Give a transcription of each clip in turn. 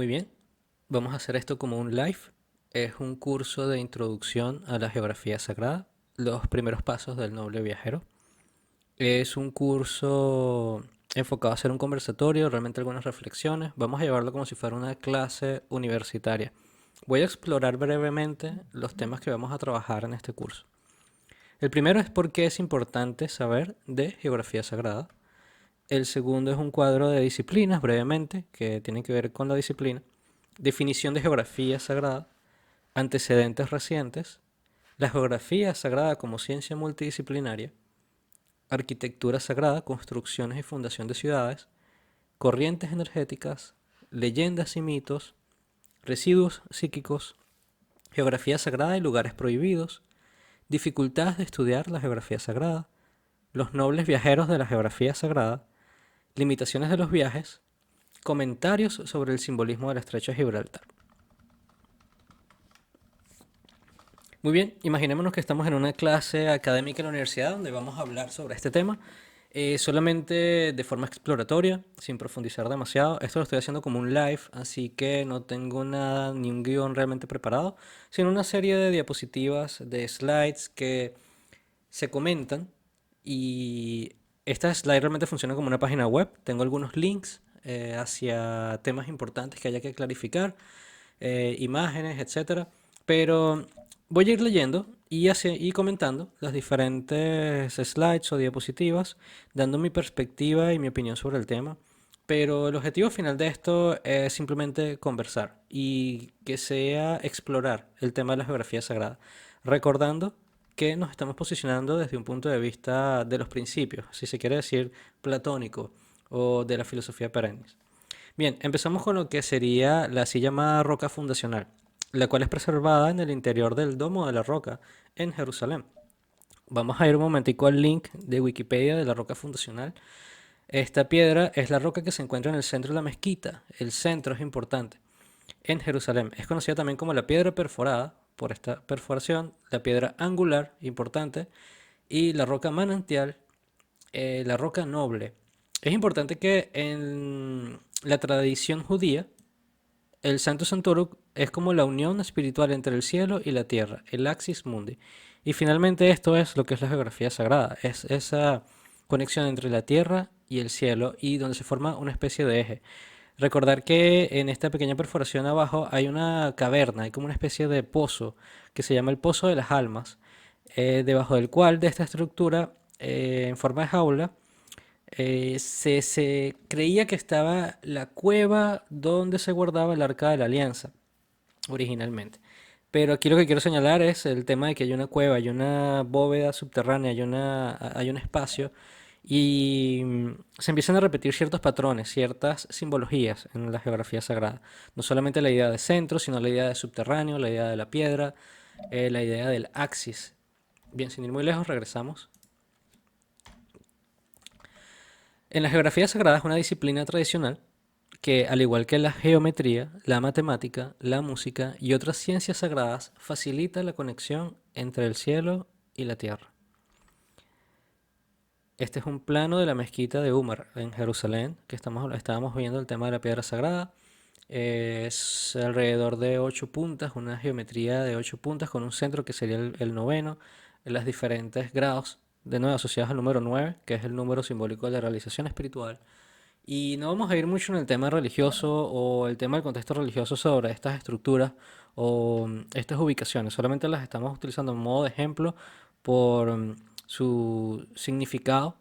Muy bien, vamos a hacer esto como un live. Es un curso de introducción a la geografía sagrada, los primeros pasos del noble viajero. Es un curso enfocado a hacer un conversatorio, realmente algunas reflexiones. Vamos a llevarlo como si fuera una clase universitaria. Voy a explorar brevemente los temas que vamos a trabajar en este curso. El primero es por qué es importante saber de geografía sagrada. El segundo es un cuadro de disciplinas, brevemente, que tienen que ver con la disciplina. Definición de geografía sagrada, antecedentes recientes, la geografía sagrada como ciencia multidisciplinaria, arquitectura sagrada, construcciones y fundación de ciudades, corrientes energéticas, leyendas y mitos, residuos psíquicos, geografía sagrada y lugares prohibidos, dificultades de estudiar la geografía sagrada, los nobles viajeros de la geografía sagrada, limitaciones de los viajes, comentarios sobre el simbolismo del estrecho de Gibraltar. Muy bien, imaginémonos que estamos en una clase académica en la universidad donde vamos a hablar sobre este tema, solamente de forma exploratoria, sin profundizar demasiado. Esto lo estoy haciendo como un live, así que no tengo nada, ni un guión realmente preparado, sino una serie de diapositivas, de slides que se comentan y esta slide realmente funciona como una página web. Tengo algunos links hacia temas importantes que haya que clarificar, imágenes, etcétera. Pero voy a ir leyendo y comentando las diferentes slides o diapositivas, dando mi perspectiva y mi opinión sobre el tema. Pero el objetivo final de esto es simplemente conversar y que sea explorar el tema de la geografía sagrada, recordando que nos estamos posicionando desde un punto de vista de los principios, si se quiere decir platónico o de la filosofía perennis. Bien, empezamos con lo que sería la así llamada roca fundacional, la cual es preservada en el interior del Domo de la Roca, en Jerusalén. Vamos a ir un momentico al link de Wikipedia de la roca fundacional. Esta piedra es la roca que se encuentra en el centro de la mezquita. El centro es importante. En Jerusalén. Es conocida también como la piedra perforada, por esta perforación, la piedra angular, importante, y la roca manantial, la roca noble. Es importante que en la tradición judía, el Santo Santorum es como la unión espiritual entre el cielo y la tierra, el Axis Mundi. Y finalmente esto es lo que es la geografía sagrada, es esa conexión entre la tierra y el cielo y donde se forma una especie de eje. Recordar que en esta pequeña perforación abajo hay una caverna, hay como una especie de pozo que se llama el Pozo de las Almas, debajo del cual de esta estructura en forma de jaula se creía que estaba la cueva donde se guardaba el Arca de la Alianza originalmente. Pero aquí lo que quiero señalar es el tema de que hay una cueva, hay una bóveda subterránea, hay un espacio y se empiezan a repetir ciertos patrones, ciertas simbologías en la geografía sagrada. No solamente la idea de centro, sino la idea de subterráneo, la idea de la piedra, la idea del axis. Bien, sin ir muy lejos, regresamos. En la geografía sagrada es una disciplina tradicional que, al igual que la geometría, la matemática, la música y otras ciencias sagradas, facilita la conexión entre el cielo y la tierra. Este es un plano de la mezquita de Umar en Jerusalén, que estábamos viendo el tema de la piedra sagrada. Es alrededor de 8 puntas, una geometría de 8 puntas con un centro que sería el noveno, en los diferentes grados, de nuevo asociados al número 9, que es el número simbólico de la realización espiritual. Y no vamos a ir mucho en el tema religioso o el tema del contexto religioso sobre estas estructuras o estas ubicaciones. Solamente las estamos utilizando en modo de ejemplo por su significado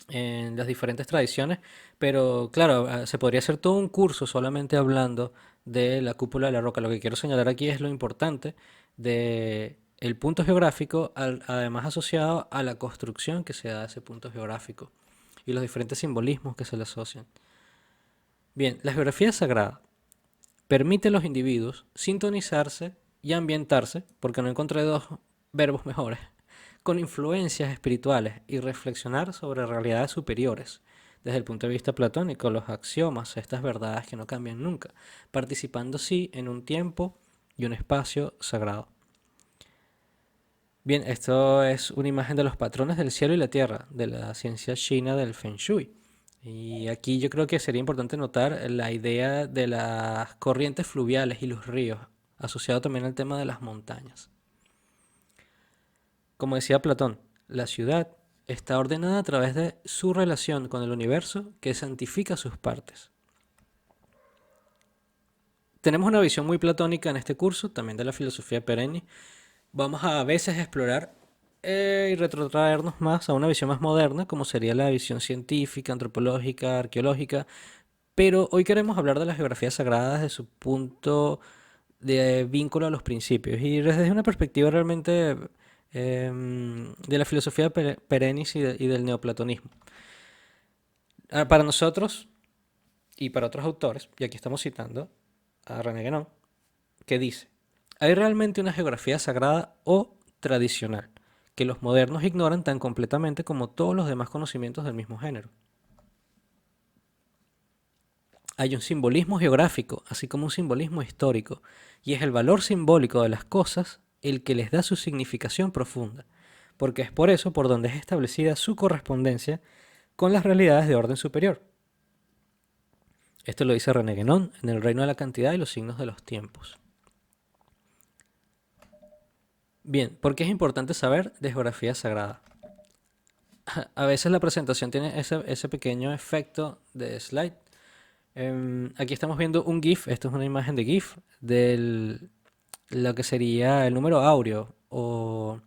en las diferentes tradiciones. Pero claro, se podría hacer todo un curso solamente hablando de la cúpula de la roca. Lo que quiero señalar aquí es lo importante de el punto geográfico, además asociado a la construcción que se da de ese punto geográfico y los diferentes simbolismos que se le asocian. Bien, la geografía sagrada permite a los individuos sintonizarse y ambientarse, porque no encontré dos verbos mejores, con influencias espirituales y reflexionar sobre realidades superiores, desde el punto de vista platónico, los axiomas, estas verdades que no cambian nunca, participando sí en un tiempo y un espacio sagrado. Bien, esto es una imagen de los patrones del cielo y la tierra, de la ciencia china del Feng Shui. Y aquí yo creo que sería importante notar la idea de las corrientes fluviales y los ríos, asociado también al tema de las montañas. Como decía Platón, la ciudad está ordenada a través de su relación con el universo que santifica sus partes. Tenemos una visión muy platónica en este curso, también de la filosofía perenne. Vamos a veces explorar y retrotraernos más a una visión más moderna, como sería la visión científica, antropológica, arqueológica, pero hoy queremos hablar de la geografía sagrada desde su punto de vínculo a los principios y desde una perspectiva realmente de la filosofía perennis y del neoplatonismo. Para nosotros y para otros autores, y aquí estamos citando a René Guénon, que dice, hay realmente una geografía sagrada o tradicional, que los modernos ignoran tan completamente como todos los demás conocimientos del mismo género. Hay un simbolismo geográfico, así como un simbolismo histórico, y es el valor simbólico de las cosas el que les da su significación profunda, porque es por eso por donde es establecida su correspondencia con las realidades de orden superior. Esto lo dice René Guénon en El reino de la cantidad y los signos de los tiempos. Bien, ¿por qué es importante saber de geografía sagrada? A veces la presentación tiene ese pequeño efecto de slide. Aquí estamos viendo un GIF, esto es una imagen de GIF de lo que sería el número áureo o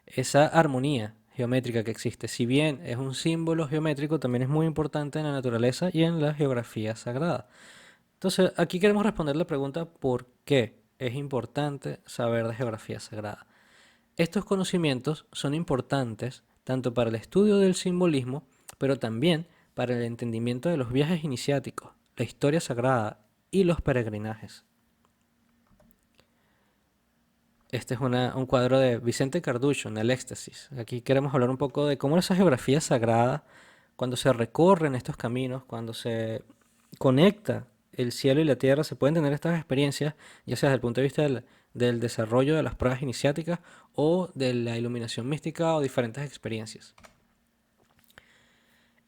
esa armonía geométrica que existe. Si bien es un símbolo geométrico, también es muy importante en la naturaleza y en la geografía sagrada. Entonces, aquí queremos responder la pregunta ¿por qué es importante saber de geografía sagrada? Estos conocimientos son importantes tanto para el estudio del simbolismo, pero también para el entendimiento de los viajes iniciáticos, la historia sagrada y los peregrinajes. Este es un cuadro de Vicente Carducho en el Éxtasis. Aquí queremos hablar un poco de cómo esa geografía sagrada, cuando se recorren estos caminos, cuando se conecta el cielo y la tierra, se pueden tener estas experiencias, ya sea desde el punto de vista del desarrollo de las pruebas iniciáticas o de la iluminación mística o diferentes experiencias.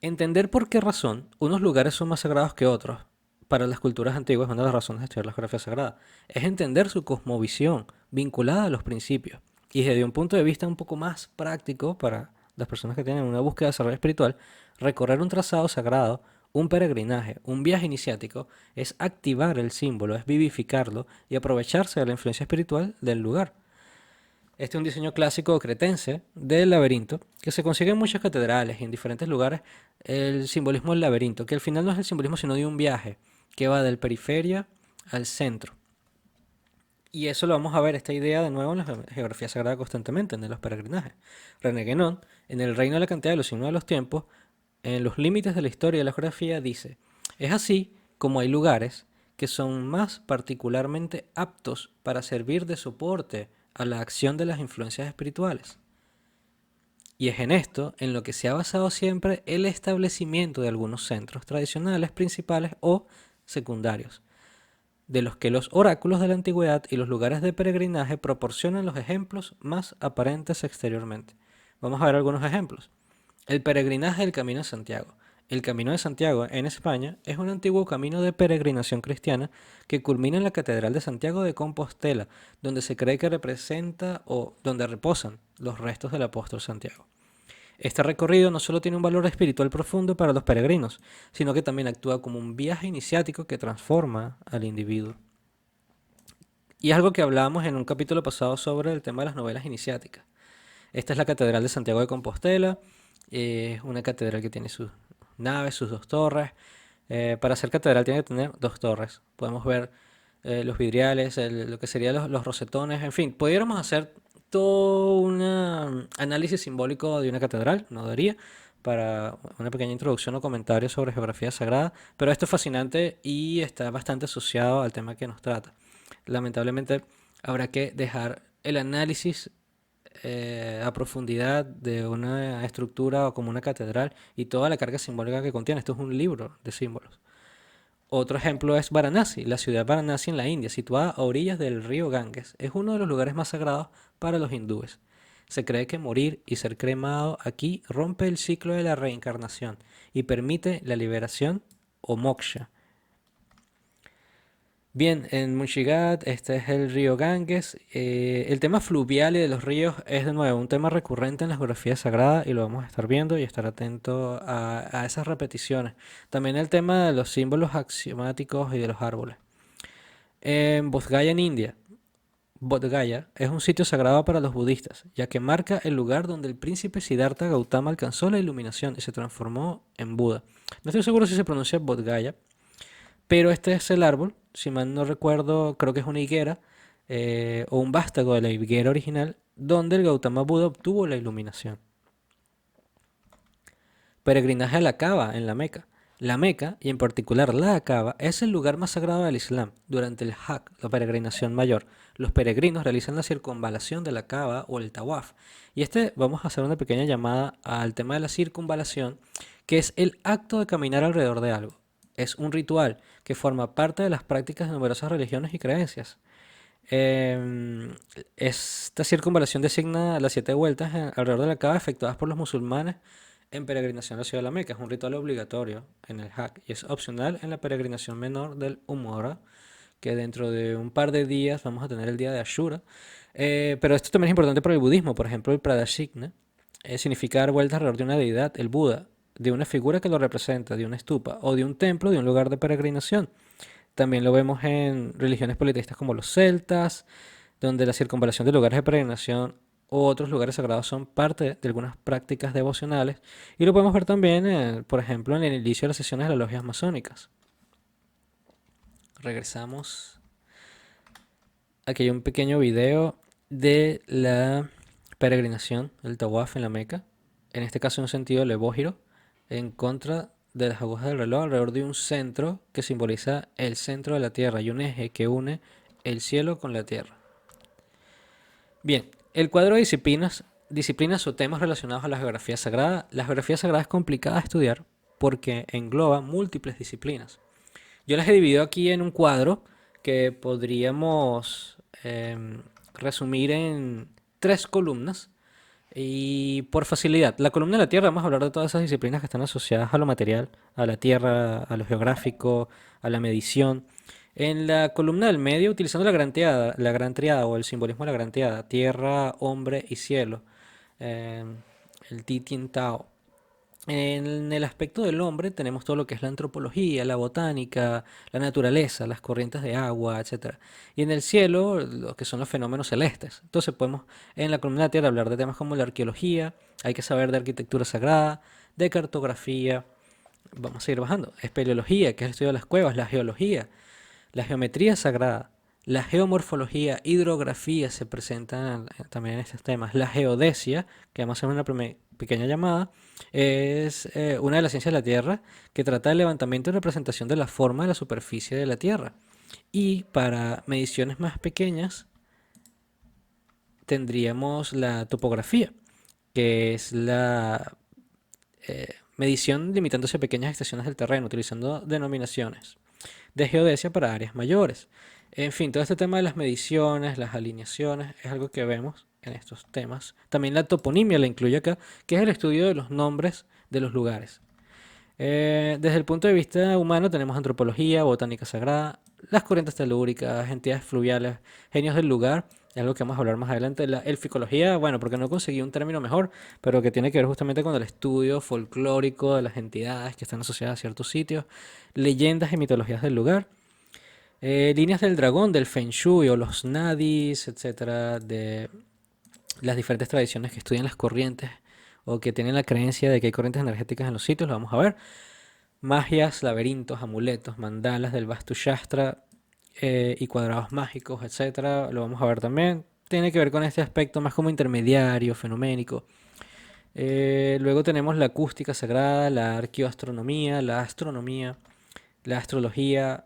Entender por qué razón unos lugares son más sagrados que otros para las culturas antiguas, una de las razones de estudiar la geografía sagrada, es entender su cosmovisión vinculada a los principios. Y desde un punto de vista un poco más práctico para las personas que tienen una búsqueda de desarrollo espiritual, recorrer un trazado sagrado, un peregrinaje, un viaje iniciático, es activar el símbolo, es vivificarlo y aprovecharse de la influencia espiritual del lugar. Este es un diseño clásico cretense del laberinto que se consigue en muchas catedrales y en diferentes lugares. El simbolismo del laberinto, que al final no es el simbolismo sino de un viaje que va del periferia al centro. Y eso lo vamos a ver, esta idea de nuevo en la geografía sagrada constantemente, en los peregrinajes. René Guénon, en El reino de la cantidad y los signos de los tiempos, en los límites de la historia y la geografía, dice, es así como hay lugares que son más particularmente aptos para servir de soporte a la acción de las influencias espirituales. Y es en esto en lo que se ha basado siempre el establecimiento de algunos centros tradicionales, principales o secundarios, de los que los oráculos de la antigüedad y los lugares de peregrinaje proporcionan los ejemplos más aparentes exteriormente. Vamos a ver algunos ejemplos. El peregrinaje del Camino de Santiago. El Camino de Santiago en España es un antiguo camino de peregrinación cristiana que culmina en la Catedral de Santiago de Compostela, donde se cree que representa o donde reposan los restos del apóstol Santiago. Este recorrido no solo tiene un valor espiritual profundo para los peregrinos, sino que también actúa como un viaje iniciático que transforma al individuo. Y es algo que hablábamos en un capítulo pasado sobre el tema de las novelas iniciáticas. Esta es la Catedral de Santiago de Compostela, es una catedral que tiene sus naves, sus dos torres. Para ser catedral tiene que tener dos torres. Podemos ver los vidriales, lo que serían los rosetones, en fin, pudiéramos hacer todo un análisis simbólico de una catedral, no daría, para una pequeña introducción o comentario sobre geografía sagrada, pero esto es fascinante y está bastante asociado al tema que nos trata. Lamentablemente habrá que dejar el análisis a profundidad de una estructura como una catedral y toda la carga simbólica que contiene. Esto es un libro de símbolos. Otro ejemplo es Varanasi, la ciudad Varanasi en la India, situada a orillas del río Ganges. Es uno de los lugares más sagrados para los hindúes. Se cree que morir y ser cremado aquí rompe el ciclo de la reencarnación y permite la liberación o moksha. Bien, en Munshigat este es el río Ganges. El tema fluvial y de los ríos es de nuevo un tema recurrente en la geografía sagrada y lo vamos a estar viendo y estar atento a esas repeticiones. También el tema de los símbolos axiomáticos y de los árboles. En Bodh Gaya, en India, Bodh Gaya es un sitio sagrado para los budistas, ya que marca el lugar donde el príncipe Siddhartha Gautama alcanzó la iluminación y se transformó en Buda. No estoy seguro si se pronuncia Bodh Gaya, pero este es el árbol, si mal no recuerdo, creo que es una higuera o un vástago de la higuera original, donde el Gautama Buda obtuvo la iluminación. Peregrinaje a la Kaaba en la Meca. La Meca, y en particular la Kaaba, es el lugar más sagrado del Islam. Durante el Hajj, la peregrinación mayor, los peregrinos realizan la circunvalación de la Kaaba o el Tawaf. Y vamos a hacer una pequeña llamada al tema de la circunvalación, que es el acto de caminar alrededor de algo. Es un ritual que forma parte de las prácticas de numerosas religiones y creencias. Esta circunvalación designa las 7 vueltas alrededor de la Kaaba efectuadas por los musulmanes en peregrinación a la ciudad de la Meca. Es un ritual obligatorio en el Hajj y es opcional en la peregrinación menor del Umrah, que dentro de un par de días vamos a tener el día de Ashura. Pero esto también es importante para el budismo. Por ejemplo, el Pradashikna significa dar vueltas alrededor de una deidad, el Buda, de una figura que lo representa, de una estupa o de un templo, de un lugar de peregrinación. También lo vemos en religiones politeístas como los celtas, donde la circunvalación de lugares de peregrinación u otros lugares sagrados son parte de algunas prácticas devocionales. Y lo podemos ver también, por ejemplo, en el inicio de las sesiones de las logias masónicas. Regresamos. Aquí hay un pequeño video de la peregrinación, el Tawaf en la Meca. En este caso en un sentido levógiro, en contra de las agujas del reloj, alrededor de un centro que simboliza el centro de la Tierra y un eje que une el cielo con la Tierra. Bien, el cuadro de disciplinas o temas relacionados a la geografía sagrada. La geografía sagrada es complicada de estudiar porque engloba múltiples disciplinas. Yo las he dividido aquí en un cuadro que podríamos resumir en 3 columnas. Y por facilidad, la columna de la Tierra, vamos a hablar de todas esas disciplinas que están asociadas a lo material, a la Tierra, a lo geográfico, a la medición. En la columna del medio, utilizando la gran triada o el simbolismo de la gran triada, tierra, hombre y cielo, eh, el Titien Tao. En el aspecto del hombre tenemos todo lo que es la antropología, la botánica, la naturaleza, las corrientes de agua, etcétera. Y en el cielo, lo que son los fenómenos celestes. Entonces podemos en la columna de la Tierra hablar de temas como la arqueología, hay que saber de arquitectura sagrada, de cartografía, vamos a ir bajando, espeleología, que es el estudio de las cuevas, la geología, la geometría sagrada, la geomorfología, hidrografía se presentan también en estos temas. La geodesia, que vamos a hacer una pequeña llamada, es una de las ciencias de la Tierra que trata del levantamiento y representación de la forma de la superficie de la Tierra. Y para mediciones más pequeñas tendríamos la topografía, que es la medición limitándose a pequeñas extensiones del terreno, utilizando denominaciones de geodesia para áreas mayores. En fin, todo este tema de las mediciones, las alineaciones, es algo que vemos en estos temas. También la toponimia la incluye acá, que es el estudio de los nombres de los lugares. Desde el punto de vista humano tenemos antropología, botánica sagrada, las corrientes telúricas, entidades fluviales, genios del lugar, algo que vamos a hablar más adelante. La elficología, bueno, porque no conseguí un término mejor, pero que tiene que ver justamente con el estudio folclórico de las entidades que están asociadas a ciertos sitios, leyendas y mitologías del lugar. Líneas del dragón, del Feng Shui o los nadis, etcétera, de las diferentes tradiciones que estudian las corrientes o que tienen la creencia de que hay corrientes energéticas en los sitios, lo vamos a ver. Magias, laberintos, amuletos, mandalas del Vastu Shastra y cuadrados mágicos, etcétera, lo vamos a ver también. Tiene que ver con este aspecto más como intermediario, fenoménico. Luego tenemos la acústica sagrada, la arqueoastronomía, la astronomía, la astrología,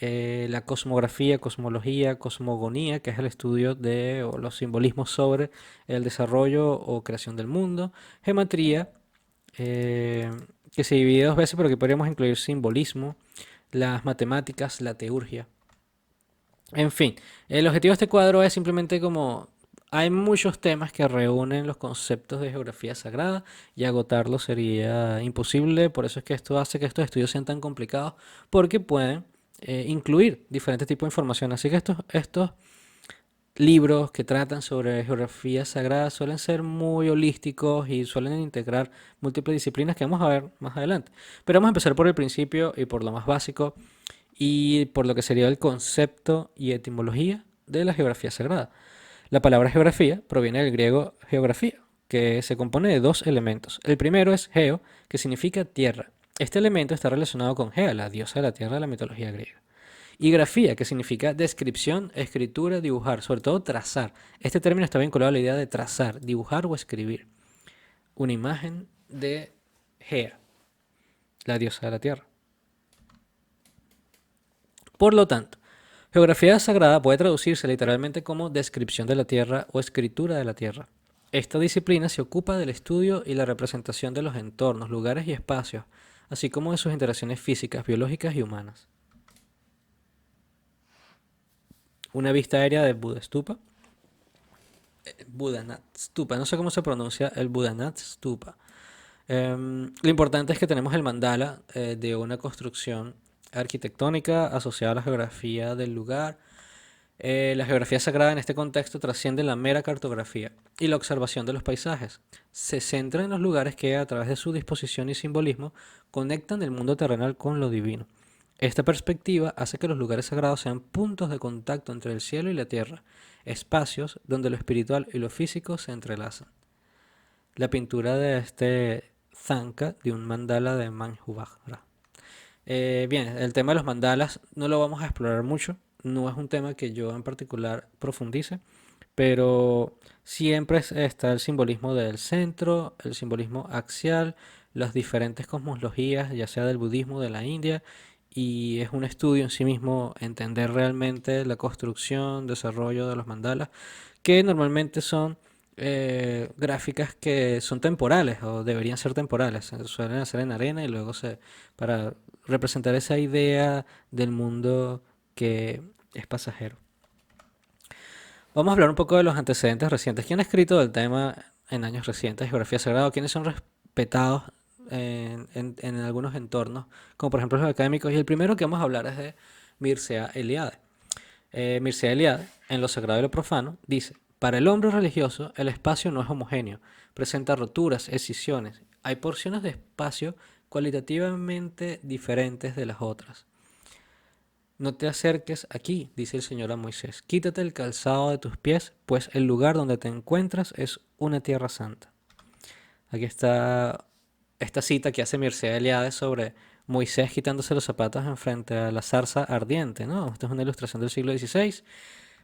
la cosmografía, cosmología, cosmogonía, que es el estudio de o los simbolismos sobre el desarrollo o creación del mundo, geometría, que se divide 2 veces, pero que podríamos incluir simbolismo, las matemáticas, la teurgia. En fin, el objetivo de este cuadro es simplemente como Hay muchos temas que reúnen los conceptos de geografía sagrada y agotarlo sería imposible, por eso es que esto hace que estos estudios sean tan complicados, porque pueden incluir diferentes tipos de información. Así que estos libros que tratan sobre geografía sagrada suelen ser muy holísticos y suelen integrar múltiples disciplinas que vamos a ver más adelante. Pero vamos a empezar por el principio y por lo más básico y por lo que sería el concepto y etimología de la geografía sagrada. La palabra geografía proviene del griego geografía, que se compone de dos elementos. El primero es geo, que significa tierra. Este elemento está relacionado con Gea, la diosa de la tierra de la mitología griega. Y grafía, que significa descripción, escritura, dibujar, sobre todo trazar. Este término está vinculado a la idea de trazar, dibujar o escribir. Una imagen de Gea, la diosa de la tierra. Por lo tanto, geografía sagrada puede traducirse literalmente como descripción de la tierra o escritura de la tierra. Esta disciplina se ocupa del estudio y la representación de los entornos, lugares y espacios, así como de sus interacciones físicas, biológicas y humanas. Una vista aérea de Buda Stupa. Buddhanath Stupa, no sé cómo se pronuncia el Buddhanath Stupa. Lo importante es que tenemos el mandala de una construcción arquitectónica asociada a la geografía del lugar. La geografía sagrada en este contexto trasciende la mera cartografía y la observación de los paisajes. Se centra en los lugares que, a través de su disposición y simbolismo, conectan el mundo terrenal con lo divino. Esta perspectiva hace que los lugares sagrados sean puntos de contacto entre el cielo y la tierra, espacios donde lo espiritual y lo físico se entrelazan. La pintura de este Zanca, de un mandala de Manjubhara. Bien, el tema de los mandalas no lo vamos a explorar mucho, no es un tema que yo en particular profundice, pero siempre está el simbolismo del centro, el simbolismo axial, las diferentes cosmologías, ya sea del budismo, de la India, y es un estudio en sí mismo entender realmente la construcción, desarrollo de los mandalas, que normalmente son gráficas que son temporales o deberían ser temporales. Se suelen hacer en arena y luego para representar esa idea del mundo que es pasajero. Vamos a hablar un poco de los antecedentes recientes. ¿Quién ha escrito del tema en años recientes, geografía sagrada? ¿Quiénes son respetados en algunos entornos, como por ejemplo los académicos? Y el primero que vamos a hablar es de Mircea Eliade. Mircea Eliade, en Lo Sagrado y lo Profano, dice: para el hombre religioso, el espacio no es homogéneo, presenta roturas, escisiones. Hay porciones de espacio cualitativamente diferentes de las otras. No te acerques aquí, dice el Señor a Moisés. Quítate el calzado de tus pies, pues el lugar donde te encuentras es una tierra santa. Aquí está esta cita que hace Mircea Eliade sobre Moisés quitándose los zapatos enfrente a la zarza ardiente, ¿no? Esta es una ilustración del siglo XVI.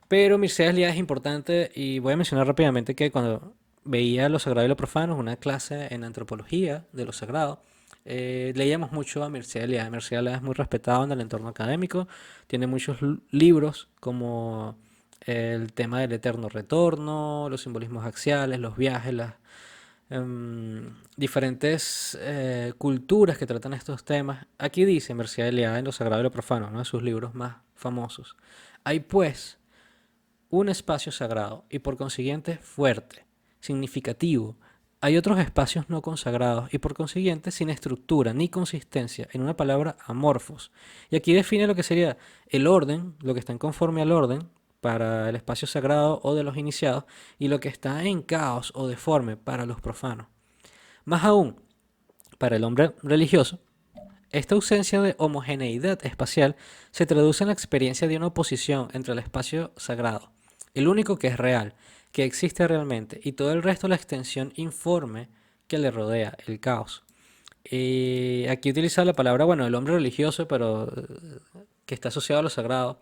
Pero Mircea Eliade es importante y voy a mencionar rápidamente que cuando veía lo sagrado y lo profano, una clase en antropología de lo sagrado, leíamos mucho a Mircea Eliade. Mircea Eliade es muy respetado en el entorno académico, tiene muchos libros como el tema del eterno retorno, los simbolismos axiales, los viajes, las diferentes culturas que tratan estos temas. Aquí dice Mircea Eliade en lo sagrado y lo profano, uno de sus libros más famosos. Hay pues un espacio sagrado y por consiguiente fuerte, significativo. Hay otros espacios no consagrados y por consiguiente sin estructura ni consistencia, en una palabra, amorfos. Y aquí define lo que sería el orden, lo que está en conforme al orden para el espacio sagrado o de los iniciados, y lo que está en caos o deforme para los profanos. Más aún, para el hombre religioso, esta ausencia de homogeneidad espacial se traduce en la experiencia de una oposición entre el espacio sagrado, el único que es real, que existe realmente, y todo el resto la extensión informe que le rodea, el caos. Y aquí utiliza la palabra, bueno, el hombre religioso, pero que está asociado a lo sagrado,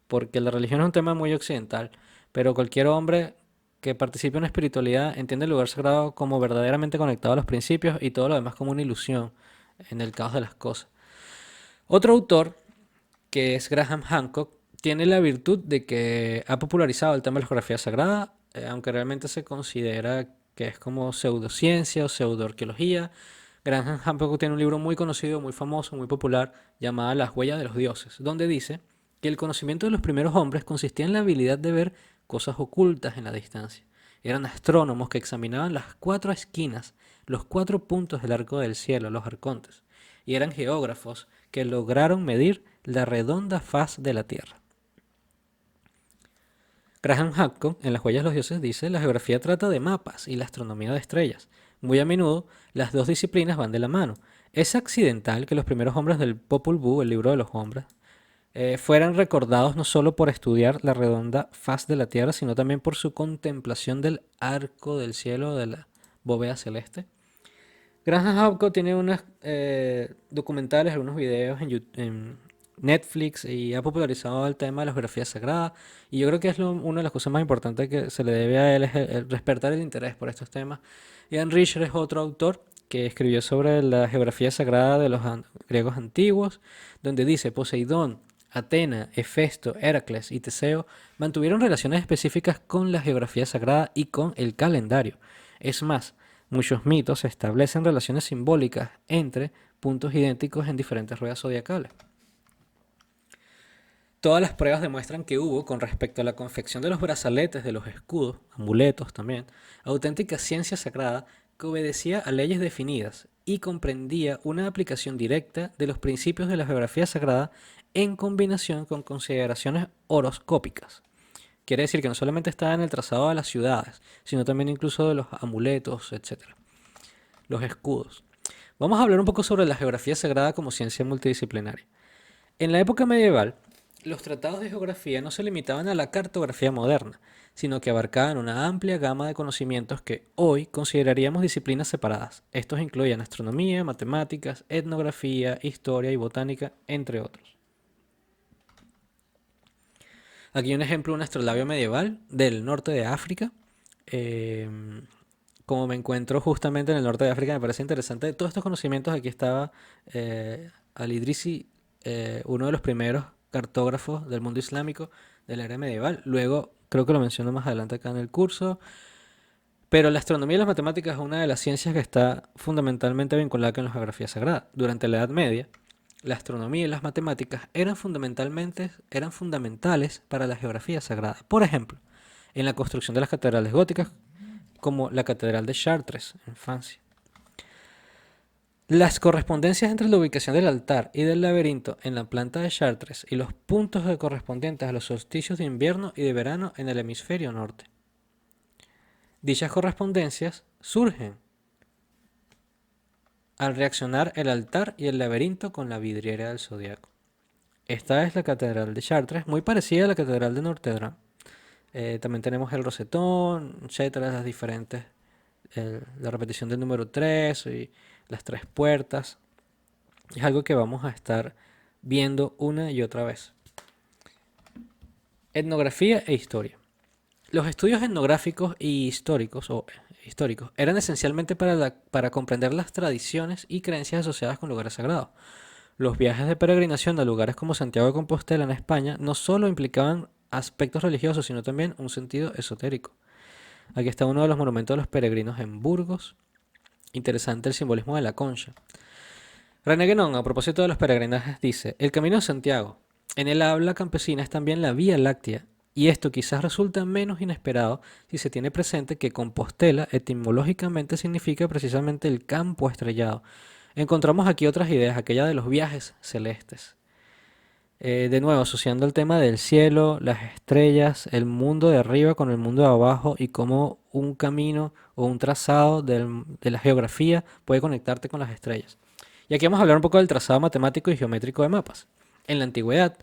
porque la religión es un tema muy occidental, pero cualquier hombre que participe en una espiritualidad entiende el lugar sagrado como verdaderamente conectado a los principios y todo lo demás como una ilusión en el caos de las cosas. Otro autor, que es Graham Hancock, tiene la virtud de que ha popularizado el tema de la geografía sagrada, aunque realmente se considera que es como pseudociencia o pseudoarqueología. Graham Hancock tiene un libro muy conocido, muy famoso, muy popular, llamado Las huellas de los dioses, donde dice que el conocimiento de los primeros hombres consistía en la habilidad de ver cosas ocultas en la distancia. Eran astrónomos que examinaban las 4 esquinas, los 4 puntos del arco del cielo, los arcontes, y eran geógrafos que lograron medir la redonda faz de la Tierra. Graham Hancock, en Las huellas de los dioses, dice: la geografía trata de mapas y la astronomía de estrellas. Muy a menudo, las dos disciplinas van de la mano. Es accidental que los primeros hombres del Popol Vuh, el libro de los hombres, fueran recordados no solo por estudiar la redonda faz de la Tierra, sino también por su contemplación del arco del cielo de la bóveda celeste. Graham Hancock tiene unos documentales, algunos videos en Netflix, y ha popularizado el tema de la geografía sagrada, y yo creo que es una de las cosas más importantes que se le debe a él, es el despertar el interés por estos temas. Ian Richer es otro autor que escribió sobre la geografía sagrada de los griegos antiguos, donde dice: Poseidón, Atena, Hefesto, Heracles y Teseo mantuvieron relaciones específicas con la geografía sagrada y con el calendario. Es más, muchos mitos establecen relaciones simbólicas entre puntos idénticos en diferentes ruedas zodiacales. Todas las pruebas demuestran que hubo, con respecto a la confección de los brazaletes, de los escudos, amuletos también, auténtica ciencia sagrada que obedecía a leyes definidas y comprendía una aplicación directa de los principios de la geografía sagrada en combinación con consideraciones horoscópicas. Quiere decir que no solamente estaba en el trazado de las ciudades, sino también incluso de los amuletos, etc. Los escudos. Vamos a hablar un poco sobre la geografía sagrada como ciencia multidisciplinaria. En la época medieval, los tratados de geografía no se limitaban a la cartografía moderna, sino que abarcaban una amplia gama de conocimientos que hoy consideraríamos disciplinas separadas. Estos incluían astronomía, matemáticas, etnografía, historia y botánica, entre otros. Aquí hay un ejemplo de un astrolabio medieval del norte de África. Como me encuentro justamente en el norte de África, me parece interesante. Todos estos conocimientos, aquí estaba Al-Idrisi, uno de los primeros cartógrafos del mundo islámico de la era medieval. Luego, creo que lo menciono más adelante acá en el curso. Pero la astronomía y las matemáticas es una de las ciencias que está fundamentalmente vinculada con la geografía sagrada. Durante la Edad Media, la astronomía y las matemáticas eran fundamentales para la geografía sagrada. Por ejemplo, en la construcción de las catedrales góticas, como la Catedral de Chartres, en Francia. Las correspondencias entre la ubicación del altar y del laberinto en la planta de Chartres y los puntos correspondientes a los solsticios de invierno y de verano en el hemisferio norte. Dichas correspondencias surgen al reaccionar el altar y el laberinto con la vidriera del zodiaco. Esta es la Catedral de Chartres, muy parecida a la Catedral de Notre Dame. También tenemos el rosetón, etcétera, las diferentes, la repetición del número 3 y las 3 puertas. Es algo que vamos a estar viendo una y otra vez. Etnografía e historia. Los estudios etnográficos y históricos eran esencialmente para comprender las tradiciones y creencias asociadas con lugares sagrados. Los viajes de peregrinación a lugares como Santiago de Compostela en España no solo implicaban aspectos religiosos, sino también un sentido esotérico. Aquí está uno de los monumentos de los peregrinos en Burgos. Interesante el simbolismo de la concha. René Guénon, a propósito de los peregrinajes, dice: el camino de Santiago, en el habla campesina, es también la Vía Láctea, y esto quizás resulta menos inesperado si se tiene presente que Compostela etimológicamente significa precisamente el campo estrellado. Encontramos aquí otras ideas, aquella de los viajes celestes. De nuevo, asociando el tema del cielo, las estrellas, el mundo de arriba con el mundo de abajo, y cómo un camino o un trazado de la geografía puede conectarte con las estrellas. Y aquí vamos a hablar un poco del trazado matemático y geométrico de mapas. En la antigüedad,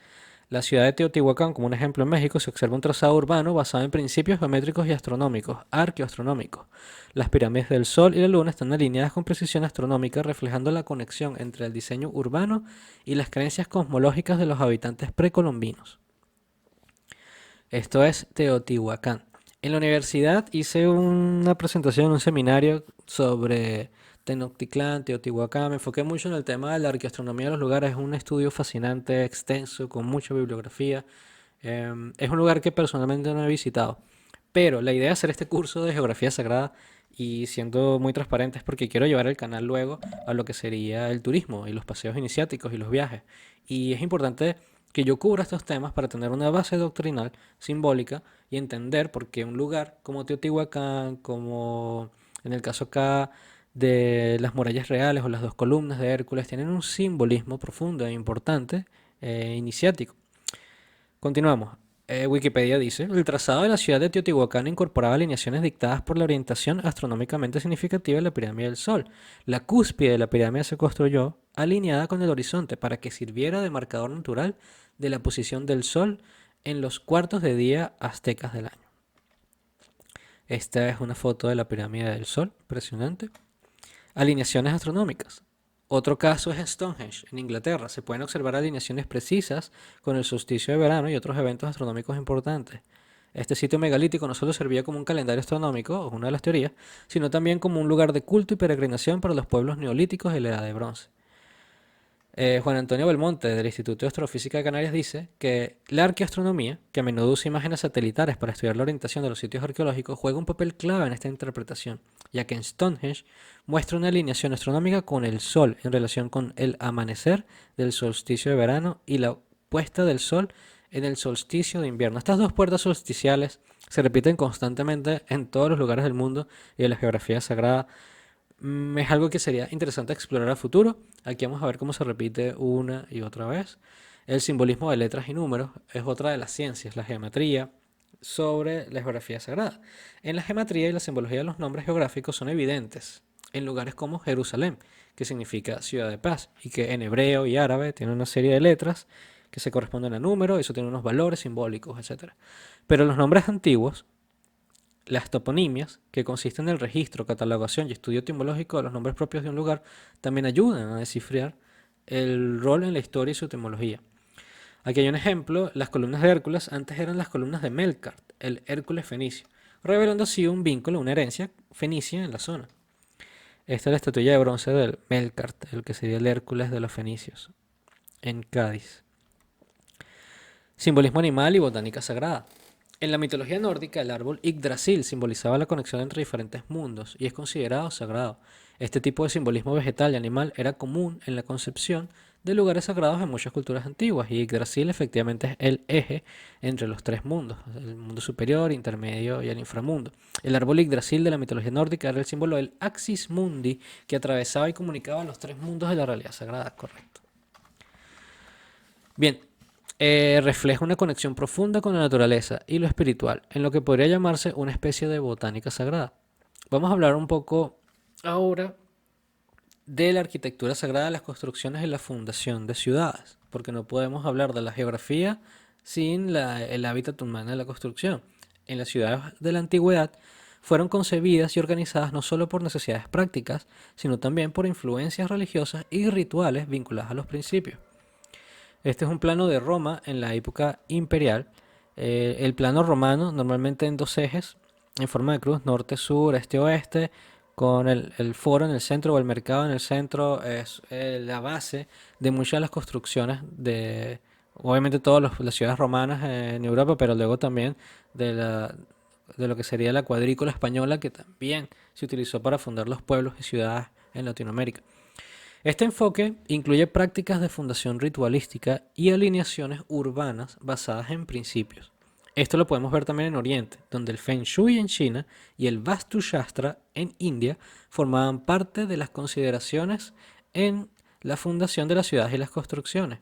la ciudad de Teotihuacán, como un ejemplo en México, se observa un trazado urbano basado en principios geométricos y astronómicos, arqueoastronómicos. Las pirámides del Sol y la Luna están alineadas con precisión astronómica, reflejando la conexión entre el diseño urbano y las creencias cosmológicas de los habitantes precolombinos. Esto es Teotihuacán. En la universidad hice una presentación, un seminario sobre Tenochtitlán, Teotihuacán. Me enfoqué mucho en el tema de la arqueoastronomía de los lugares. Es un estudio fascinante, extenso, con mucha bibliografía. Es un lugar que personalmente no he visitado. Pero la idea de hacer este curso de geografía sagrada, y siendo muy transparente, es porque quiero llevar el canal luego a lo que sería el turismo y los paseos iniciáticos y los viajes. Y es importante que yo cubra estos temas para tener una base doctrinal, simbólica, y entender por qué un lugar como Teotihuacán, como en el caso acá de las murallas reales o las dos columnas de Hércules, tienen un simbolismo profundo e importante, iniciático. Continuamos. Wikipedia dice, el trazado de la ciudad de Teotihuacán incorporaba alineaciones dictadas por la orientación astronómicamente significativa de la pirámide del Sol. La cúspide de la pirámide se construyó alineada con el horizonte para que sirviera de marcador natural de la posición del Sol en los cuartos de día aztecas del año. Esta es una foto de la pirámide del Sol, impresionante. Alineaciones astronómicas. Otro caso es Stonehenge, en Inglaterra. Se pueden observar alineaciones precisas con el solsticio de verano y otros eventos astronómicos importantes. Este sitio megalítico no solo servía como un calendario astronómico, es una de las teorías, sino también como un lugar de culto y peregrinación para los pueblos neolíticos de la Edad de Bronce. Juan Antonio Belmonte, del Instituto de Astrofísica de Canarias, dice que la arqueoastronomía, que a menudo usa imágenes satelitares para estudiar la orientación de los sitios arqueológicos, juega un papel clave en esta interpretación, ya que en Stonehenge muestra una alineación astronómica con el Sol en relación con el amanecer del solsticio de verano y la puesta del Sol en el solsticio de invierno. Estas dos puertas solsticiales se repiten constantemente en todos los lugares del mundo y en la geografía sagrada. Es algo que sería interesante explorar a futuro. Aquí vamos a ver cómo se repite una y otra vez. El simbolismo de letras y números es otra de las ciencias, la geometría, sobre la geografía sagrada. En la geometría y la simbología de los nombres geográficos son evidentes en lugares como Jerusalén, que significa ciudad de paz, y que en hebreo y árabe tiene una serie de letras que se corresponden a números, y eso tiene unos valores simbólicos, etc. Pero los nombres antiguos, las toponimias, que consisten en el registro, catalogación y estudio etimológico de los nombres propios de un lugar, también ayudan a descifrar el rol en la historia y su etimología. Aquí hay un ejemplo, las columnas de Hércules antes eran las columnas de Melkart, el Hércules fenicio, revelando así un vínculo, una herencia fenicia en la zona. Esta es la estatuilla de bronce del Melkart, el que sería el Hércules de los fenicios, en Cádiz. Simbolismo animal y botánica sagrada. En la mitología nórdica, el árbol Yggdrasil simbolizaba la conexión entre diferentes mundos y es considerado sagrado. Este tipo de simbolismo vegetal y animal era común en la concepción de lugares sagrados en muchas culturas antiguas, y Yggdrasil efectivamente es el eje entre los tres mundos, el mundo superior, intermedio y el inframundo. El árbol Yggdrasil de la mitología nórdica era el símbolo del Axis Mundi, que atravesaba y comunicaba los tres mundos de la realidad sagrada, correcto. Bien, refleja una conexión profunda con la naturaleza y lo espiritual, en lo que podría llamarse una especie de botánica sagrada. Vamos a hablar un poco ahora de la arquitectura sagrada, las construcciones y la fundación de ciudades, porque no podemos hablar de la geografía sin el hábitat humano de la construcción. En las ciudades de la antigüedad fueron concebidas y organizadas no solo por necesidades prácticas, sino también por influencias religiosas y rituales vinculadas a los principios. Este es un plano de Roma en la época imperial. El plano romano, normalmente en dos ejes, en forma de cruz, norte, sur, este, oeste, con el foro en el centro o el mercado en el centro, es la base de muchas de las construcciones de, obviamente, todas las ciudades romanas en Europa, pero luego también de lo que sería la cuadrícula española, que también se utilizó para fundar los pueblos y ciudades en Latinoamérica. Este enfoque incluye prácticas de fundación ritualística y alineaciones urbanas basadas en principios. Esto lo podemos ver también en Oriente, donde el Feng Shui en China y el Vastu Shastra en India formaban parte de las consideraciones en la fundación de las ciudades y las construcciones.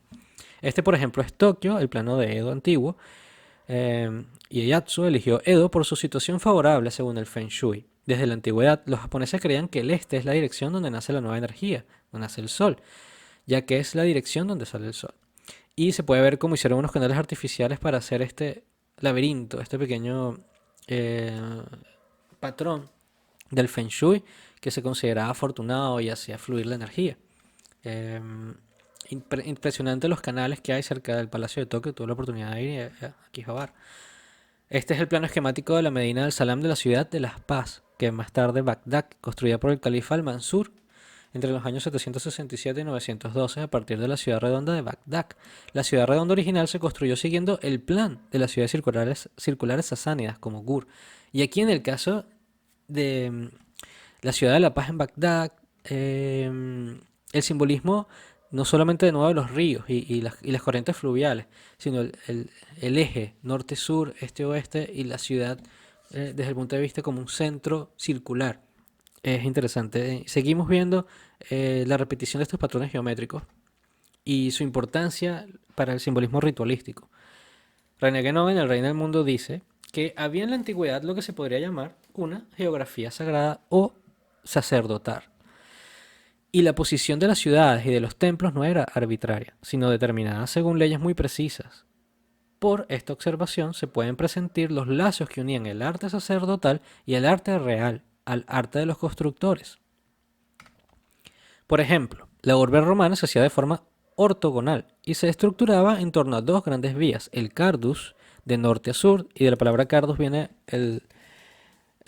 Este, por ejemplo, es Tokio, el plano de Edo antiguo, Ieyasu eligió Edo por su situación favorable según el Feng Shui. Desde la antigüedad, los japoneses creían que el este es la dirección donde nace la nueva energía, donde nace el sol, ya que es la dirección donde sale el sol. Y se puede ver cómo hicieron unos canales artificiales para hacer este laberinto, este pequeño patrón del Feng Shui que se consideraba afortunado y hacía fluir la energía. Impresionante los canales que hay cerca del Palacio de Tokio. Tuve la oportunidad de ir a Akihabara. Este es el plano esquemático de la Medina del Salam de la ciudad de La Paz, que más tarde Bagdad, construida por el califa al-Mansur entre los años 767 y 912 a partir de la ciudad redonda de Bagdad. La ciudad redonda original se construyó siguiendo el plan de las ciudades circulares sasánidas como Gur. Y aquí en el caso de la ciudad de La Paz en Bagdad, el simbolismo no solamente de nuevo los ríos y las corrientes fluviales, sino el eje norte-sur, este-oeste y la ciudad desde el punto de vista como un centro circular. Es interesante. Seguimos viendo la repetición de estos patrones geométricos y su importancia para el simbolismo ritualístico. René Guénon en El Reino del Mundo dice que había en la antigüedad lo que se podría llamar una geografía sagrada o sacerdotal. Y la posición de las ciudades y de los templos no era arbitraria, sino determinada según leyes muy precisas. Por esta observación se pueden presentir los lazos que unían el arte sacerdotal y el arte real al arte de los constructores. Por ejemplo, la urbe romana se hacía de forma ortogonal y se estructuraba en torno a dos grandes vías, el cardus de norte a sur, y de la palabra cardus viene el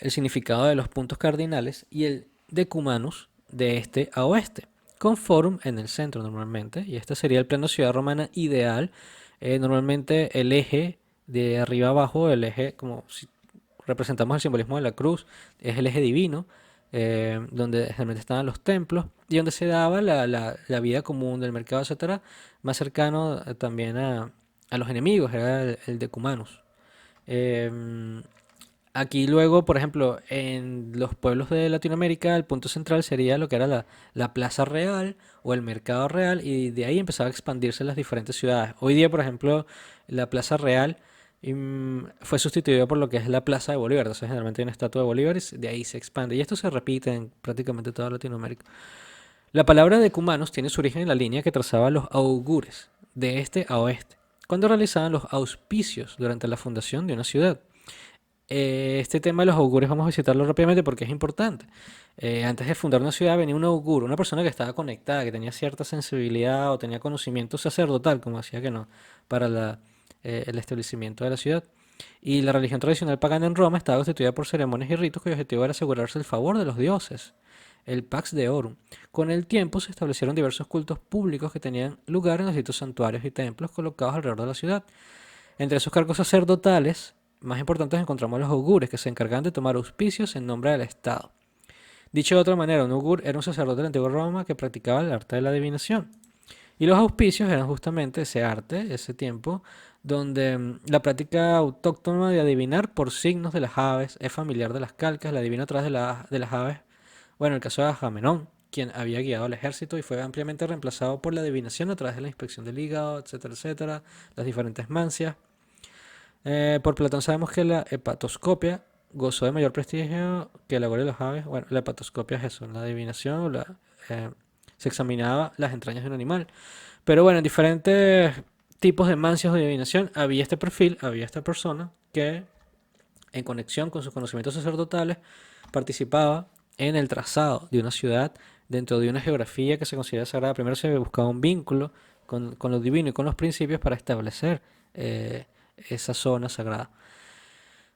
significado de los puntos cardinales, y el decumanus de este a oeste, con forum en el centro normalmente, y este sería el plano ciudad romana ideal. Normalmente el eje de arriba abajo, el eje como si representamos el simbolismo de la cruz, es el eje divino, donde generalmente estaban los templos y donde se daba la vida común del mercado, etcétera, más cercano también a los enemigos, era el decumanus. Eh, Aquí luego, por ejemplo, en los pueblos de Latinoamérica, el punto central sería lo que era la Plaza Real o el Mercado Real, y de ahí empezaba a expandirse en las diferentes ciudades. Hoy día, por ejemplo, la Plaza Real fue sustituida por lo que es la Plaza de Bolívar. Entonces, generalmente hay una estatua de Bolívar y de ahí se expande. Y esto se repite en prácticamente toda Latinoamérica. La palabra decumanos tiene su origen en la línea que trazaban los augures, de este a oeste, cuando realizaban los auspicios durante la fundación de una ciudad. Este tema de los augures vamos a visitarlo rápidamente porque es importante. Antes de fundar una ciudad venía un augur, una persona que estaba conectada, que tenía cierta sensibilidad o tenía conocimiento sacerdotal, como decía que no, para el establecimiento de la ciudad. Y la religión tradicional pagana en Roma estaba constituida por ceremonias y ritos cuyo objetivo era asegurarse el favor de los dioses, el Pax Deorum. Con el tiempo se establecieron diversos cultos públicos que tenían lugar en los distintos santuarios y templos colocados alrededor de la ciudad. Entre esos cargos sacerdotales más importantes encontramos los augures, que se encargaban de tomar auspicios en nombre del Estado. Dicho de otra manera, un augur era un sacerdote de la antigua Roma que practicaba el arte de la adivinación. Y los auspicios eran justamente ese arte, ese tiempo, donde la práctica autóctona de adivinar por signos de las aves es familiar de las calcas, la adivino a través de las aves. Bueno, el caso de Agamenón, quien había guiado al ejército y fue ampliamente reemplazado por la adivinación a través de la inspección del hígado, etcétera, etcétera, las diferentes mancias. Por Platón sabemos que la hepatoscopia gozó de mayor prestigio que la gloria de los aves. Bueno, la hepatoscopia es eso, la adivinación, se examinaba las entrañas de un animal. Pero bueno, en diferentes tipos de mancias de adivinación había este perfil, había esta persona que en conexión con sus conocimientos sacerdotales participaba en el trazado de una ciudad dentro de una geografía que se considera sagrada. Primero se buscaba un vínculo con lo divino y con los principios para establecer esa zona sagrada.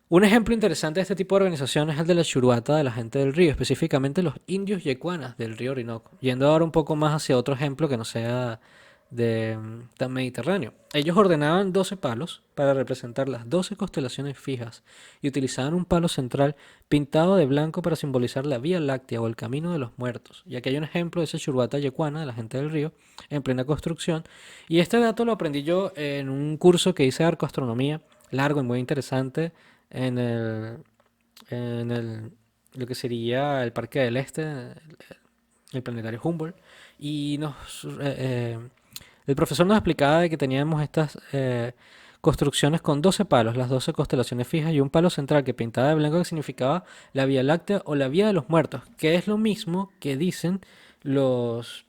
Un ejemplo interesante de este tipo de organización es el de la Churuata de la gente del río, específicamente los indios yecuanas del río Orinoco. Yendo ahora un poco más hacia otro ejemplo que no sea tan mediterráneo. Ellos ordenaban 12 palos para representar las 12 constelaciones fijas y utilizaban un palo central pintado de blanco para simbolizar la Vía Láctea o el camino de los muertos. Y aquí hay un ejemplo de esa Churuata yecuana de la gente del río en plena construcción. Y este dato lo aprendí yo en un curso que hice de arcoastronomía, largo y muy interesante, en lo que sería el Parque del Este, el planetario Humboldt. Y el profesor nos explicaba de que teníamos estas construcciones con 12 palos, las 12 constelaciones fijas y un palo central que pintaba de blanco que significaba la Vía Láctea o la Vía de los Muertos, que es lo mismo que dicen los